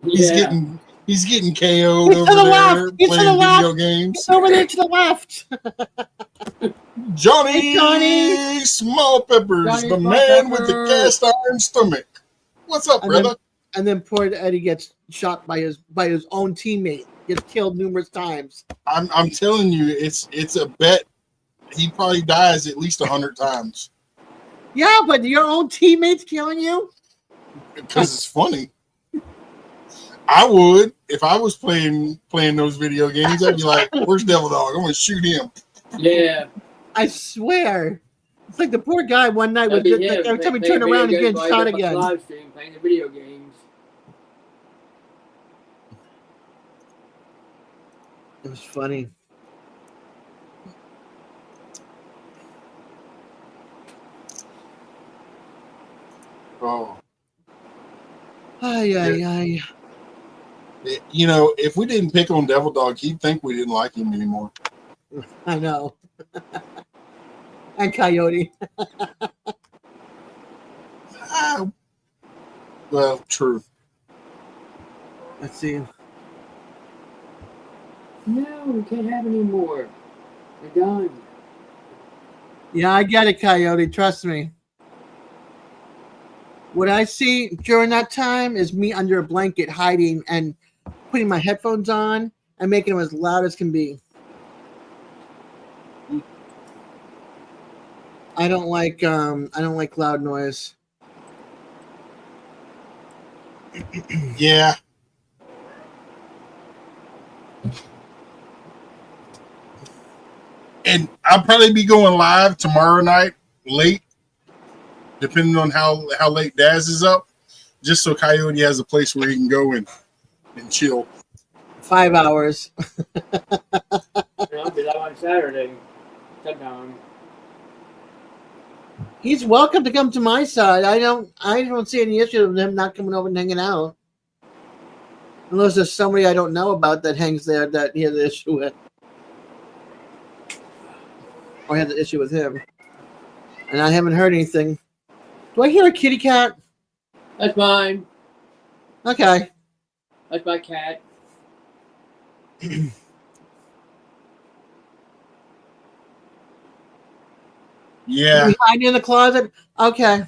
He's getting KO'd over there playing video games. He's over there to the left. Johnny Small Peppers, the man with the cast iron stomach. What's up, brother? And then poor Eddie gets shot by his own teammate. Gets killed numerous times. I'm telling you, it's a bet. He probably dies at least 100 times. Yeah, but your own teammates killing you? Because it's funny. I would if I was playing those video games. I'd be like, "Where's Devil Dog? I'm gonna shoot him." Yeah. I swear. It's like the poor guy one night would just, like, every time he turned around and get shot again. Live stream playing the video games. It was funny. Oh, Ay, ay, ay. you know, if we didn't pick on Devil Dog, he'd think we didn't like him anymore. I know. And Coyote. Ah, well, true. Let's see. No, we can't have any more. They're done. Yeah, I get it, Coyote. Trust me. What I see during that time is me under a blanket hiding and putting my headphones on and making them as loud as can be. I don't like loud noise. Yeah. And I'll probably be going live tomorrow night, late, depending on how late Daz is up, just so Coyote has a place where he can go and chill. 5 hours. I'll be live on Saturday sometime. He's welcome to come to my side. I don't see any issue with him not coming over and hanging out. Unless there's somebody I don't know about that hangs there that he has an issue with. Or has an issue with him. And I haven't heard anything. Do I hear a kitty cat? That's mine. Okay. That's my cat. Yeah. You hide in the closet? Okay.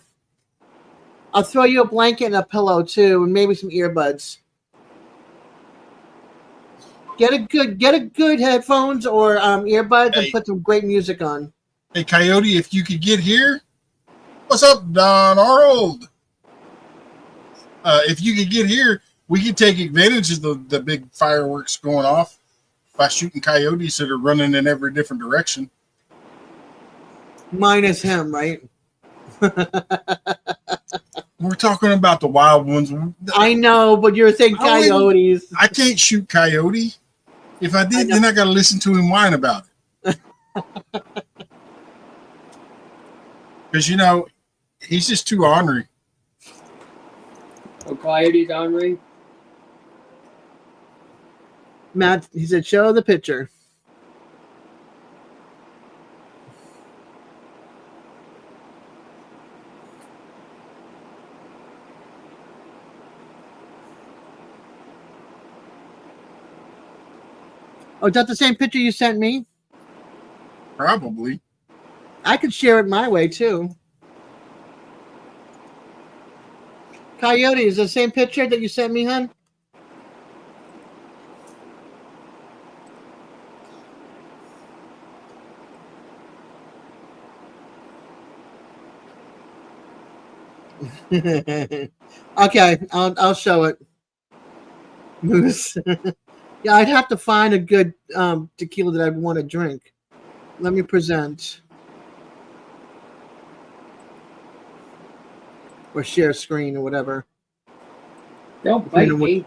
I'll throw you a blanket and a pillow too, and maybe some earbuds. Get a good headphones or earbuds and put some great music on. Hey, Coyote, if you could get here. What's up, Don Arnold? If you could get here, we could take advantage of the big fireworks going off by shooting coyotes that are running in every different direction. Minus him, right? We're talking about the wild ones. I know, but you're saying coyotes. I can't shoot Coyote. If I did, then I got to listen to him whine about it. Because, you know, he's just too ornery. Oh, Coyote's ornery? Matt, he said, show the picture. Oh, is that the same picture you sent me? Probably. I could share it my way, too. Coyote, is the same picture that you sent me, hon? Okay, I'll show it. Moose. Yeah, I'd have to find a good tequila that I'd want to drink. Let me present. Or share screen or whatever. Don't bite me.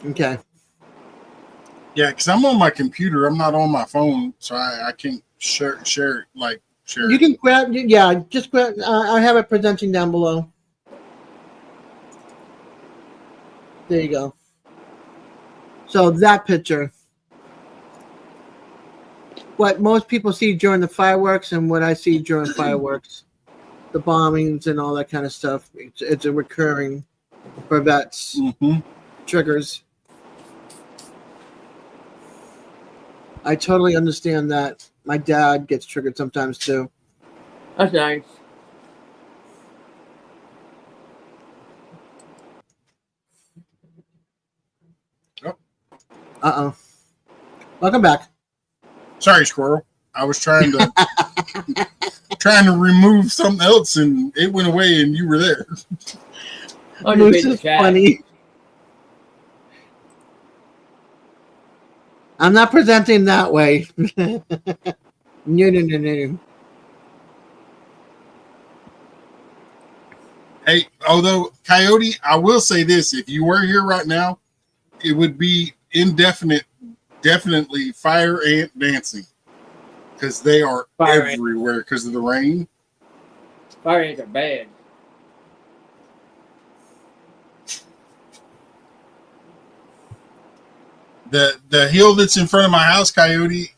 Okay. Yeah, because I'm on my computer. I'm not on my phone, so I can't share it. You can grab, yeah, just grab. I have it presenting down below. There you go. So that picture. What most people see during the fireworks and what I see during fireworks. The bombings and all that kind of stuff. It's a recurring for vets. Mm-hmm. Triggers. I totally understand that. My dad gets triggered sometimes too. That's nice. Oh. Uh-oh. Welcome back. Sorry, Squirrel. I was trying to trying to remove something else, and it went away, and you were there. Oh, Moose is funny. I'm not presenting that way. No. Hey, although Coyote, I will say this: if you were here right now, it would be definitely fire ant dancing because they are Fire ant. everywhere because of the rain. Fire ants are bad. The hill that's in front of my house, Coyote,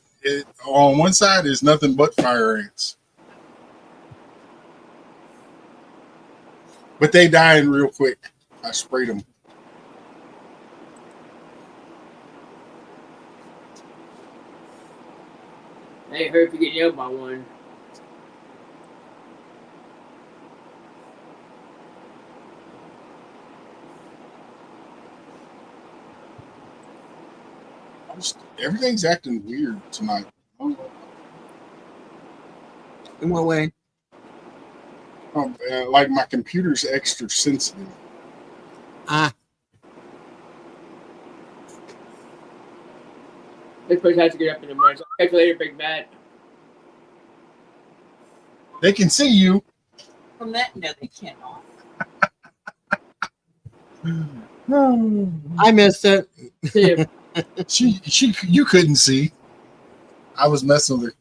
on one side is nothing but fire ants. But they dying real quick. I sprayed them. I ain't heard if you get yelled by one. Everything's acting weird tonight. In what way? Like my computer's extra sensitive. Ah, This place has to get up in the morning. So catch you later, Big Bad. They can see you. From that, no, they cannot. I missed it. See ya. You couldn't see. I was messing with her.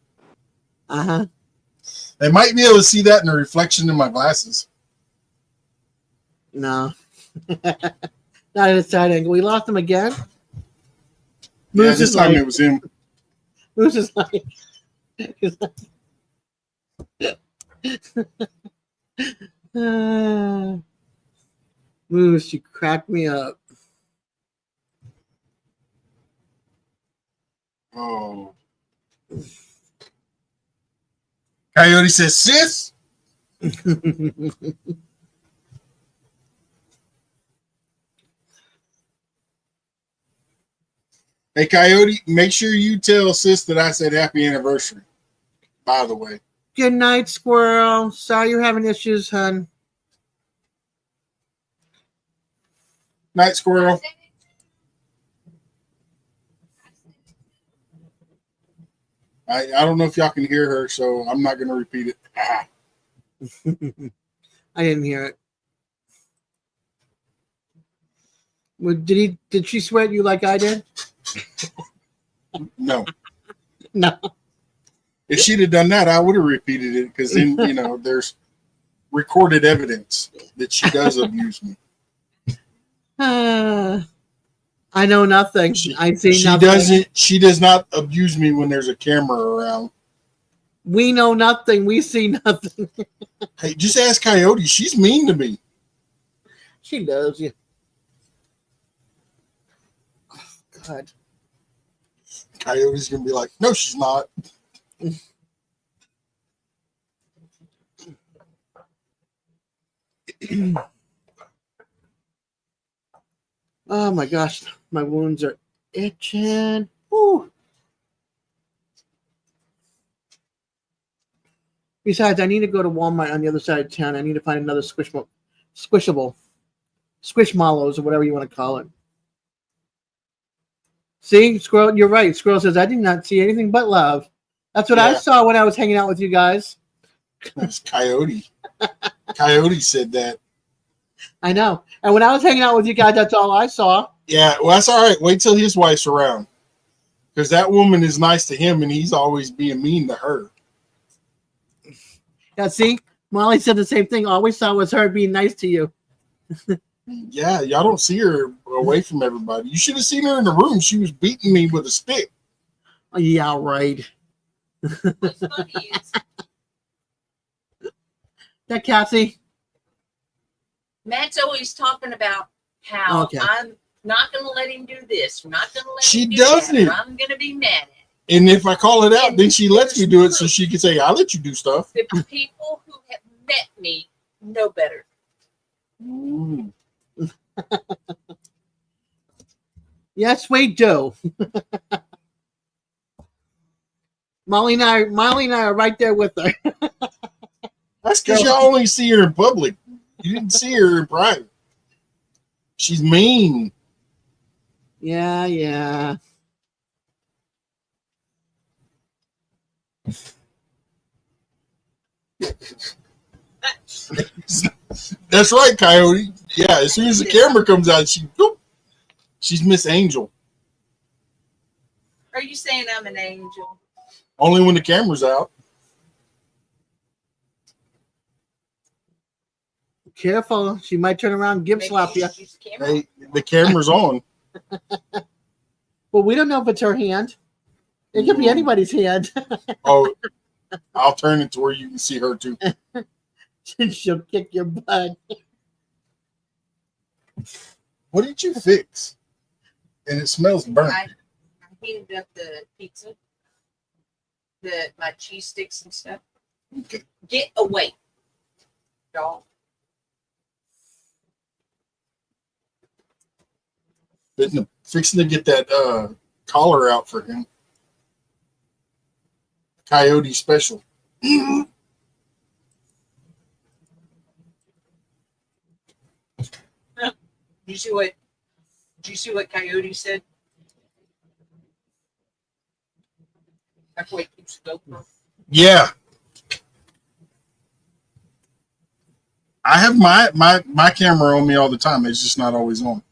Uh-huh. They might be able to see that in the reflection in my glasses. No. Not at a side angle. We lost him again. Yeah, Moose this is time like, it was him. Moose is like, he's like Moose, you cracked me up. Oh. Coyote says, sis. Hey, Coyote, make sure you tell sis that I said happy anniversary, by the way. Good night, Squirrel. Sorry you're having issues, hun. Night, Squirrel. I don't know if y'all can hear her, so I'm not going to repeat it. I didn't hear it. Well, did she swear at you like I did? No. No. If she'd have done that, I would have repeated it because then, there's recorded evidence that she does abuse me. I know nothing. I see nothing. She does not abuse me when there's a camera around. We know nothing. We see nothing. Hey, just ask Coyote. She's mean to me. She does, yeah. Oh, God. Coyote's going to be like, no, she's not. Oh, my gosh. My wounds are itching. Woo. Besides, I need to go to Walmart on the other side of town. I need to find another squishable, squishmallows or whatever you want to call it. See, Squirrel, you're right. Squirrel says, I did not see anything but love. That's what I saw when I was hanging out with you guys. That's Coyote. Coyote said that. I know. And when I was hanging out with you guys, that's all I saw. Yeah, well, that's all right. Wait till his wife's around. Because that woman is nice to him, and he's always being mean to her. Yeah, see? Molly said the same thing. All we saw was her being nice to you. Yeah, y'all don't see her away from everybody. You should have seen her in the room. She was beating me with a stick. Oh, yeah, right. What's funny is That Cassie? Matt's always talking about how Okay. I'm not going to let him do this. I'm not going to let She him do doesn't. that. Or I'm going to be mad at him. And if I call it out, then she lets me do it so she can say, I'll let you do stuff. The people who have met me know better. Mm. Yes, we do. Molly and I are right there with her. That's because y'all only see her in public. You didn't see her in private. She's mean. Yeah, yeah. That's right, Coyote. Yeah, as soon as the camera comes out, she's Miss Angel. Are you saying I'm an angel? Only when the camera's out. Careful, she might turn around and give Maybe slap you. should use the camera. Hey, the camera's on. Well, we don't know if it's her hand. It could be anybody's hand. Oh, I'll turn it to where you can see her too. She'll kick your butt. What did you fix? And it smells burnt. I heated up the pizza, my cheese sticks and stuff. Okay. Get away, dog. Fixing to get that collar out for him. Coyote special. Did you see what Coyote said? That's why he keeps the GoPro. Yeah. I have my camera on me all the time. It's just not always on.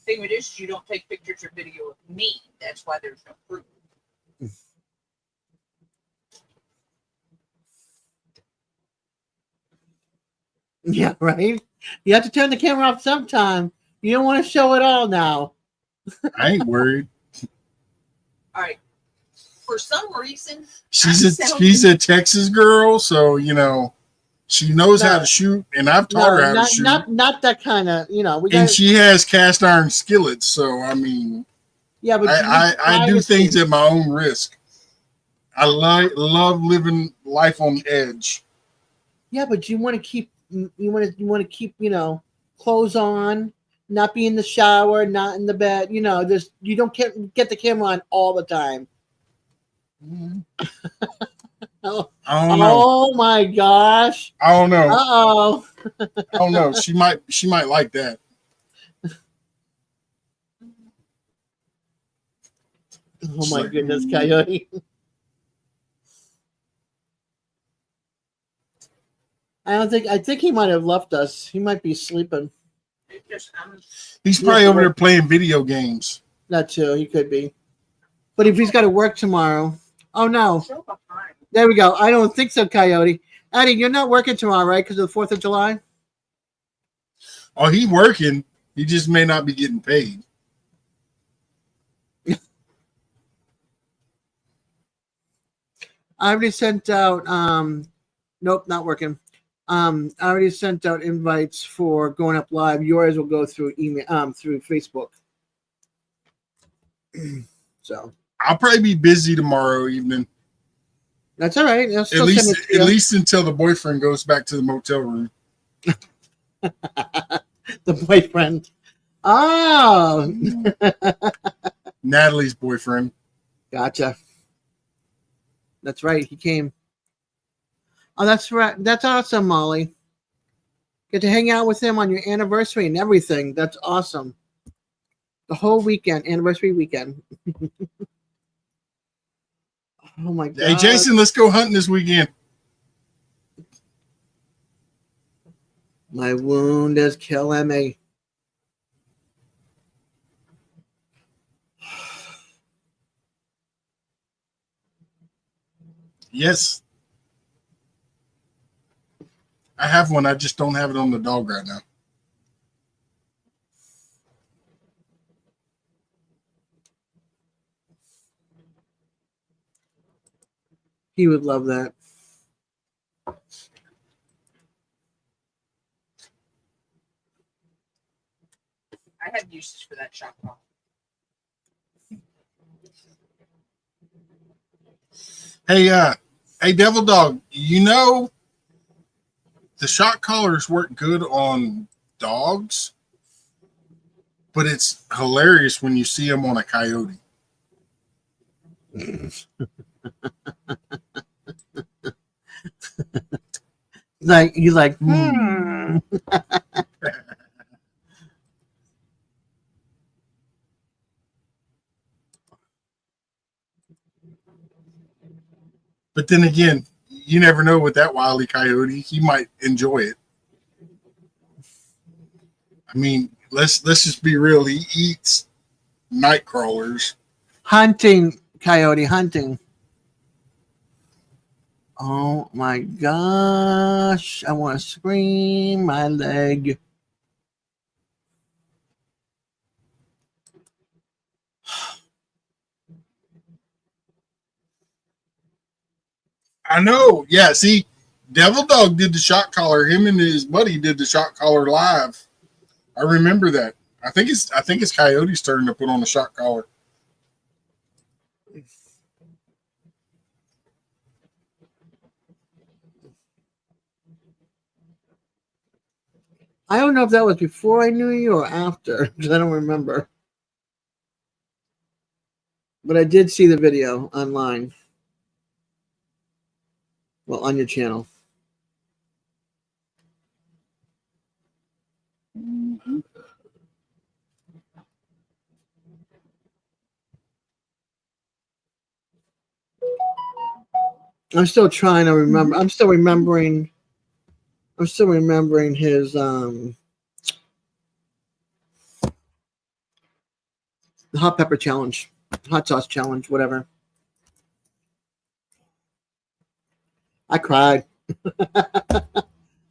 Thing of it is, you don't take pictures or video of me. That's why there's no proof. Yeah, right? You have to turn the camera off sometime. You don't want to show it all now. I ain't worried. All right. For some reason, She's a Texas girl, so she knows how to shoot, and I've taught her how to shoot. Not that kind of, And she has cast iron skillets, so I mean, yeah, but I do things at my own risk. I love living life on edge. Yeah, but you want to keep clothes on, not be in the shower, not in the bed. You don't get the camera on all the time. Oh, I don't know. Oh my gosh! I don't know. Uh-oh. I don't know. She might like that. Oh my goodness, Coyote! I think he might have left us. He might be sleeping. He's probably over there playing video games. That too. He could be. But if he's got to work tomorrow, oh no! There we go. I don't think so, Coyote. Eddie, you're not working tomorrow, right? Because of the 4th of July. Oh, he working. He just may not be getting paid. I already sent out. Nope, not working. I already sent out invites for going up live. Yours will go through email, through Facebook. So I'll probably be busy tomorrow evening. That's all right. At least until the boyfriend goes back to the motel room. The boyfriend. Oh, Natalie's boyfriend. Gotcha. That's right. He came. Oh, that's right. That's awesome, Molly. Get to hang out with him on your anniversary and everything. That's awesome. The whole weekend, anniversary weekend. Oh my God. Hey, Jason, let's go hunting this weekend. My wound is killing me. Yes. I have one. I just don't have it on the dog right now. He would love that. I have uses for that shot clock. Hey, Devil Dog, the shock collars work good on dogs, but it's hilarious when you see them on a coyote. Like, But then again, you never know with that wily coyote. He might enjoy it. I mean, let's just be real. He eats night crawlers. hunting coyote hunting. Oh my gosh. I want to scream my leg. I know. Yeah, see, Devil Dog did the shot collar. Him and his buddy did the shot collar live. I remember that. I think it's Coyote's turn to put on the shot collar. I don't know if that was before I knew you or after, because I don't remember. But I did see the video online. Well, on your channel. I'm still trying to remember. I'm still remembering his the hot pepper challenge, hot sauce challenge, whatever. I cried.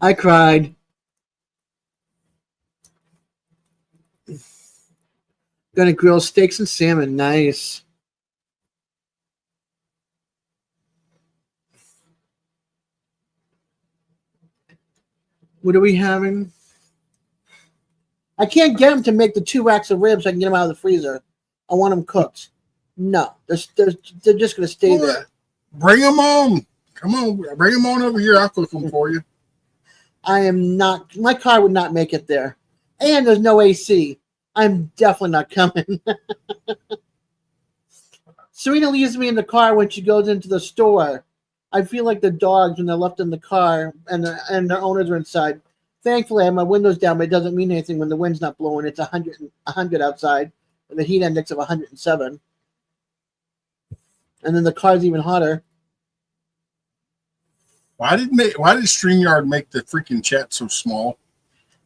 I cried. Gonna grill steaks and salmon. Nice. What are we having? I can't get them to make the 2 racks of ribs so I can get them out of the freezer. I want them cooked. No, they're just going to stay there. Bring them on. Come on. Bring them on over here. I'll cook them for you. I am not. My car would not make it there. And there's no AC. I'm definitely not coming. Serena leaves me in the car when she goes into the store. I feel like the dogs when they're left in the car and their owners are inside. Thankfully, I have my windows down, but it doesn't mean anything when the wind's not blowing. It's 100 outside, and the heat index of 107. And then the car's even hotter. Why did StreamYard make the freaking chat so small?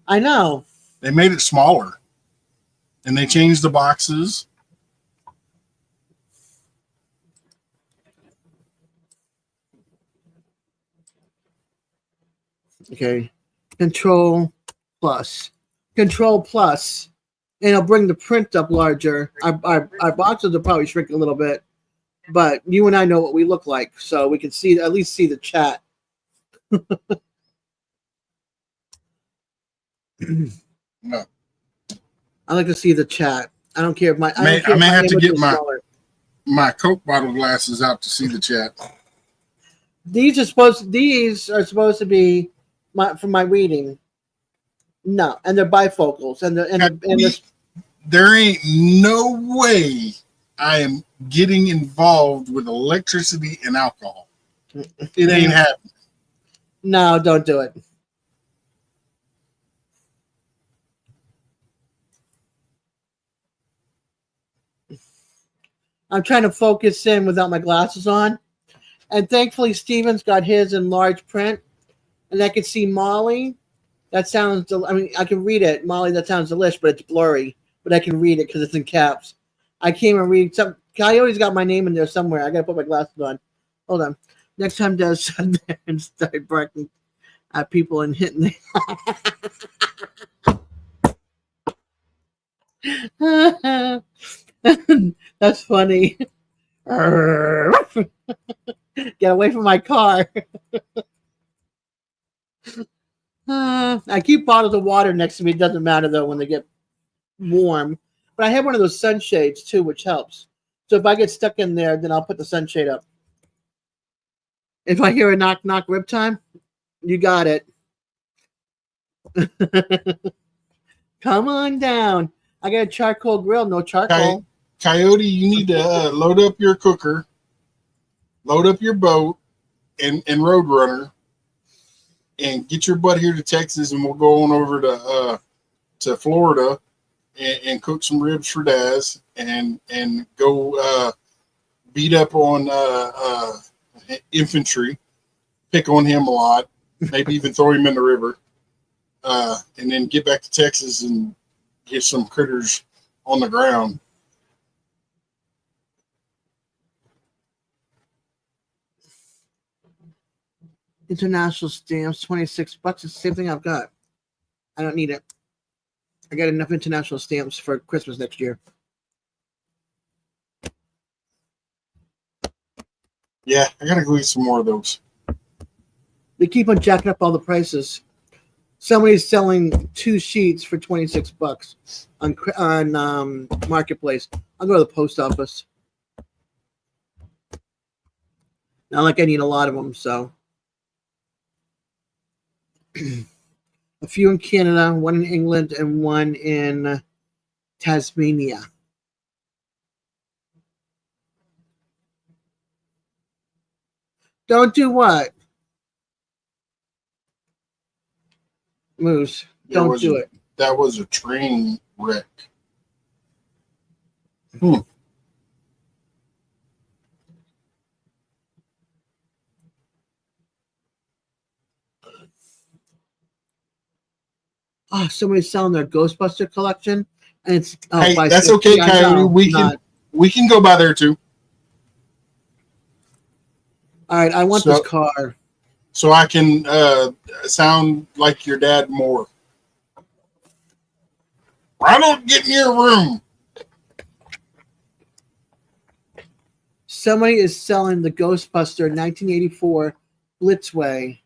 I know. They made it smaller, and they changed the boxes. Okay. Control plus, and it'll bring the print up larger. Our boxes will probably shrink a little bit, but you and I know what we look like, so we can see at least see the chat. No. I like to see the chat. I don't care if my I may have to get my Coke bottle glasses out to see the chat. These are supposed to be for my reading. No, and they're bifocals, There ain't no way I am getting involved with electricity and alcohol. It ain't happening. No, don't do it. I'm trying to focus in without my glasses on. And thankfully, Steven's got his in large print. And I can see Molly. That sounds, I can read it. Molly, that sounds delish, but it's blurry. But I can read it because it's in caps. I can't even read. Coyote's got my name in there somewhere. I got to put my glasses on. Hold on. Next time Des sat there and started barking at people and hitting them. That's funny. Get away from my car. I keep bottles of water next to me. It doesn't matter, though, when they get warm. But I have one of those sunshades, too, which helps. So if I get stuck in there, then I'll put the sunshade up. If I hear a knock, knock, rib time, you got it. Come on down. I got a charcoal grill, no charcoal. Coyote, you need to load up your cooker, load up your boat, and Roadrunner, and get your butt here to Texas, and we'll go on over to Florida and cook some ribs for Daz, and go beat up on infantry, pick on him a lot, maybe even throw him in the river, and then get back to Texas and get some critters on the ground. International stamps, $26. It's the same thing I've got. I don't need it. I got enough international stamps for Christmas next year. Yeah, I gotta go get some more of those. They keep on jacking up all the prices. Somebody's selling 2 sheets for $26 on Marketplace. I'll go to the post office. Not like I need a lot of them, so. A few in Canada, one in England, and one in Tasmania. Don't do what? Moose. Don't do it. That was a train wreck. Oh, somebody's selling their Ghostbuster collection, and it's Hey, by that's 50. okay, I Coyote. know, We can go by there too. All right, I want this car. So I can sound like your dad more. I don't get in your room. Somebody is selling the Ghostbuster 1984 Blitzway,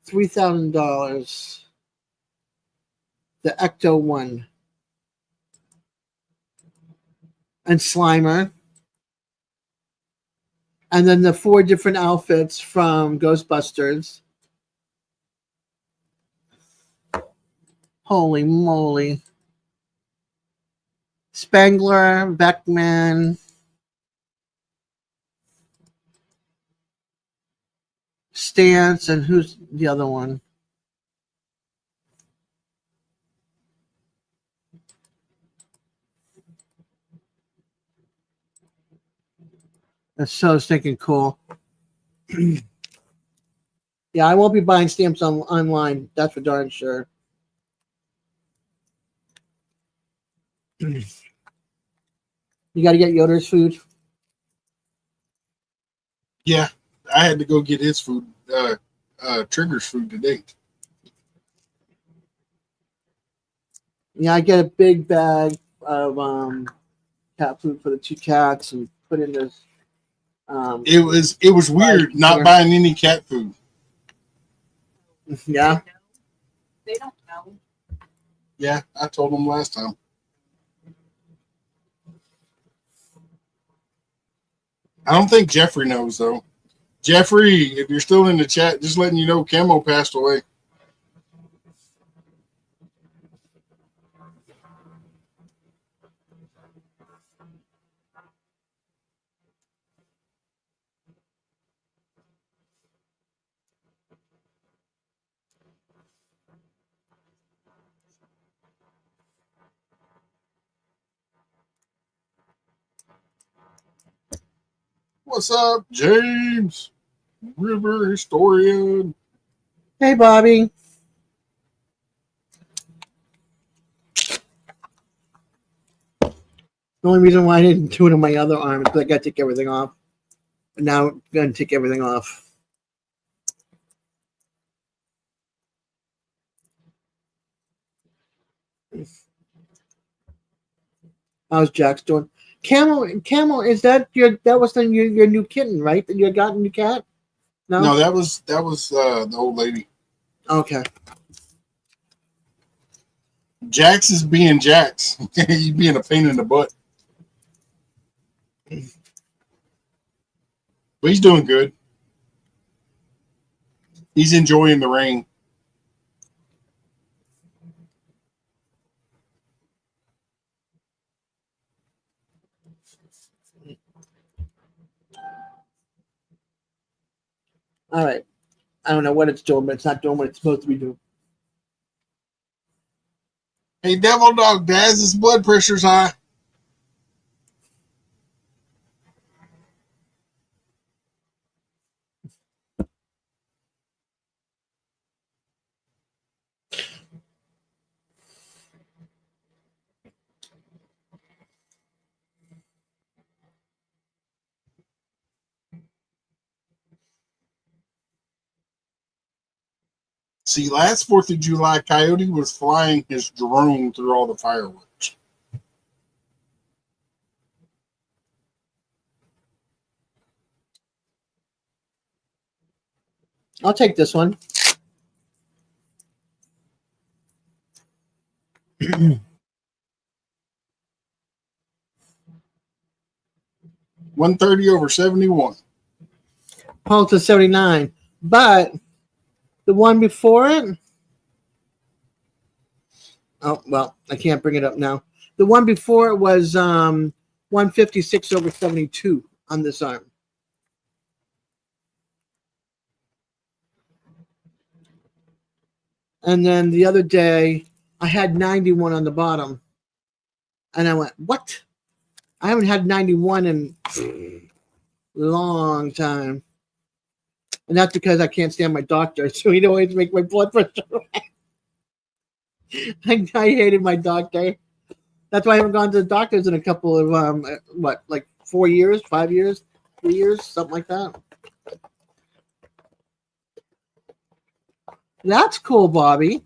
$3,000. The Ecto one. And Slimer. And then the 4 different outfits from Ghostbusters. Holy moly. Spangler, Beckman, Stance, and who's the other one? That's so stinking cool. Yeah, I won't be buying stamps online. That's for darn sure. You got to get Yoder's food. Yeah, I had to go get his food, Trigger's food today. Yeah, I get a big bag of cat food for the 2 cats and put in this. It was weird not buying any cat food. Yeah. They don't know. Yeah, I told them last time. I don't think Jeffrey knows though. Jeffrey, if you're still in the chat, just letting you know, Camo passed away. What's up, James? River historian. Hey, Bobby. The only reason why I didn't do it on my other arm is because I got to take everything off. But now I'm going to take everything off. How's Jax doing? Camel, is that that was your new kitten, right? That you got a new cat? No, that was the old lady. Okay. Jax is being Jax. He's being a pain in the butt. But he's doing good. He's enjoying the rain. All right. I don't know what it's doing, but it's not doing what it's supposed to be doing. Hey, Devil Dog Daz, his blood pressure's high. See, last 4th of July, Coyote was flying his drone through all the fireworks. I'll take this one. $130/71. Paul to 79. But the one before it, oh, well, I can't bring it up now. The one before it was 156/72 on this arm. And then the other day, I had 91 on the bottom. And I went, what? I haven't had 91 in a long time. And that's because I can't stand my doctor. So he'd always make my blood pressure rise. I hated my doctor. That's why I haven't gone to the doctors in a couple of, like 4 years, 5 years, 3 years, something like that. That's cool, Bobby.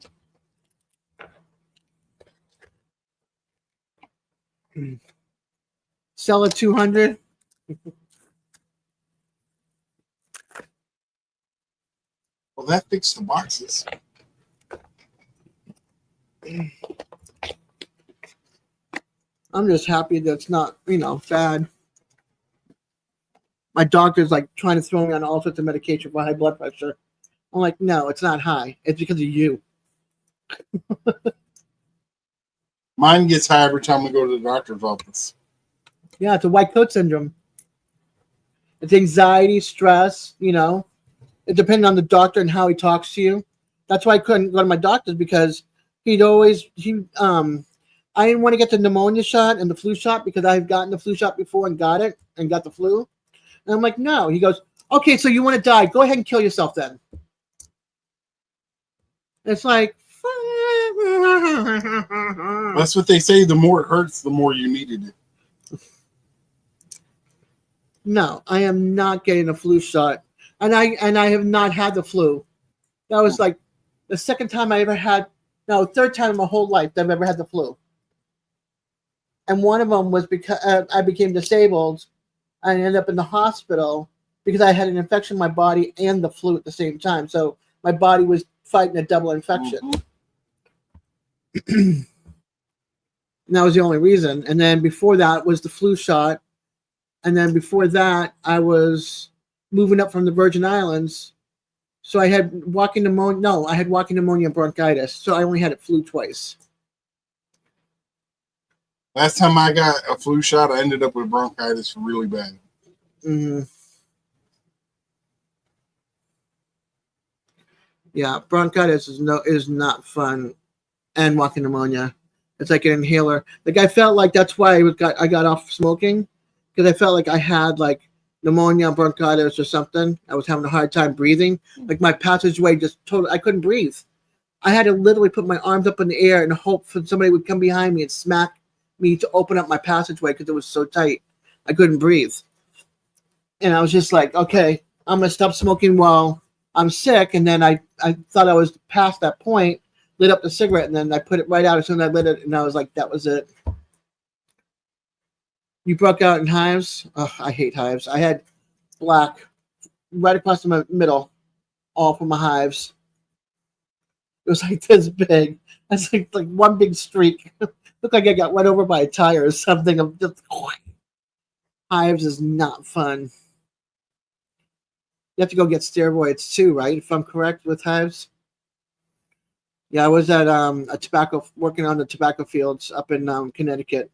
Sell at 200. Well, that fixed the boxes. I'm just happy that it's not, bad. My doctor's like trying to throw me on all sorts of medication for high blood pressure. I'm like, no, it's not high. It's because of you. Mine gets high every time we go to the doctor's office. Yeah, it's a white coat syndrome. It's anxiety, stress, It depends on the doctor and how he talks to you. That's why I couldn't go to my doctor's, because I didn't want to get the pneumonia shot and the flu shot because I've gotten the flu shot before and got it and got the flu. And I'm like, no. He goes, okay, so you want to die. Go ahead and kill yourself then. It's like, that's what they say. The more it hurts, the more you needed it. No, I am not getting a flu shot. And I have not had the flu. That was like the second time I ever had, no, third time in my whole life that I've ever had the flu. And one of them was because I became disabled. I ended up in the hospital because I had an infection in my body and the flu at the same time. So my body was fighting a double infection. And that was the only reason. And then before that was the flu shot. And then before that, I was moving up from the Virgin Islands. So I had walking pneumonia. No, I had walking pneumonia and bronchitis. So I only had it flu twice. Last time I got a flu shot, I ended up with bronchitis really bad. Mm-hmm. Yeah, bronchitis is not fun, and walking pneumonia. It's like an inhaler. Like I felt like that's why I got off smoking, because I felt like I had like pneumonia, bronchitis, or something. I was having a hard time breathing. Like my passageway just totally, I couldn't breathe. I had to literally put my arms up in the air and hope for somebody would come behind me and smack me to open up my passageway because it was so tight. I couldn't breathe. And I was just like, okay, I'm going to stop smoking while I'm sick. And then I thought I was past that point, lit up the cigarette, and then I put it right out as soon as I lit it. And I was like, that was it. You broke out in hives? Oh, I hate hives. I had black right across the middle, all from my hives. It was like this big. It's like one big streak. Looked like I got run over by a tire or something. Of just hives is not fun. You have to go get steroids too, right? If I'm correct with hives. Yeah, I was at working on the tobacco fields up in Connecticut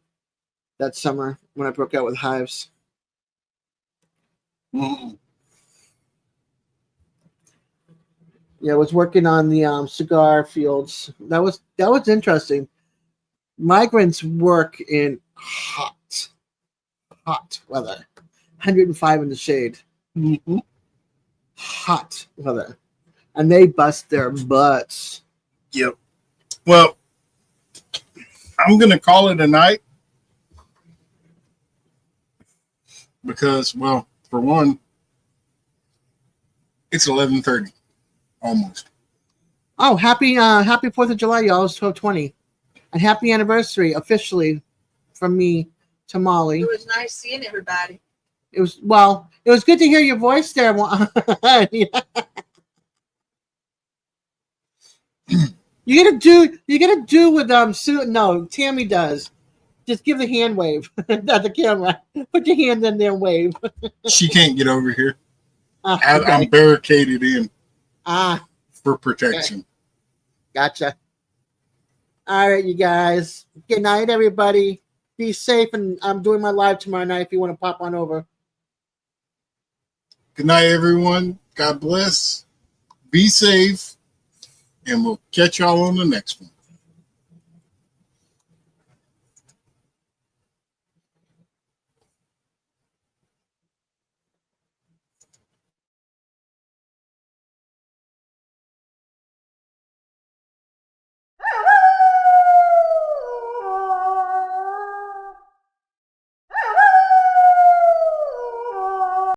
that summer when I broke out with hives. Mm. Yeah, I was working on the cigar fields. That was interesting. Migrants work in hot weather, 105 in the shade. Mm-hmm. Hot weather, and they bust their butts. Yep. Well, I'm going to call it a night because, well, for one, it's 11:30 almost. Oh, happy 4th of July, y'all. It's 12/20. And happy anniversary officially from me to Molly. It was nice seeing everybody. It was good to hear your voice there. Yeah. You gotta do with Sue. No, Tammy does. Just give the hand wave at the camera. Put your hand in there and wave. She can't get over here. Okay. I'm barricaded in Ah, for protection. gotcha. All right, you guys. Good night, everybody. Be safe, and I'm doing my live tomorrow night if you want to pop on over. Good night, everyone. God bless. Be safe, and we'll catch y'all on the next one.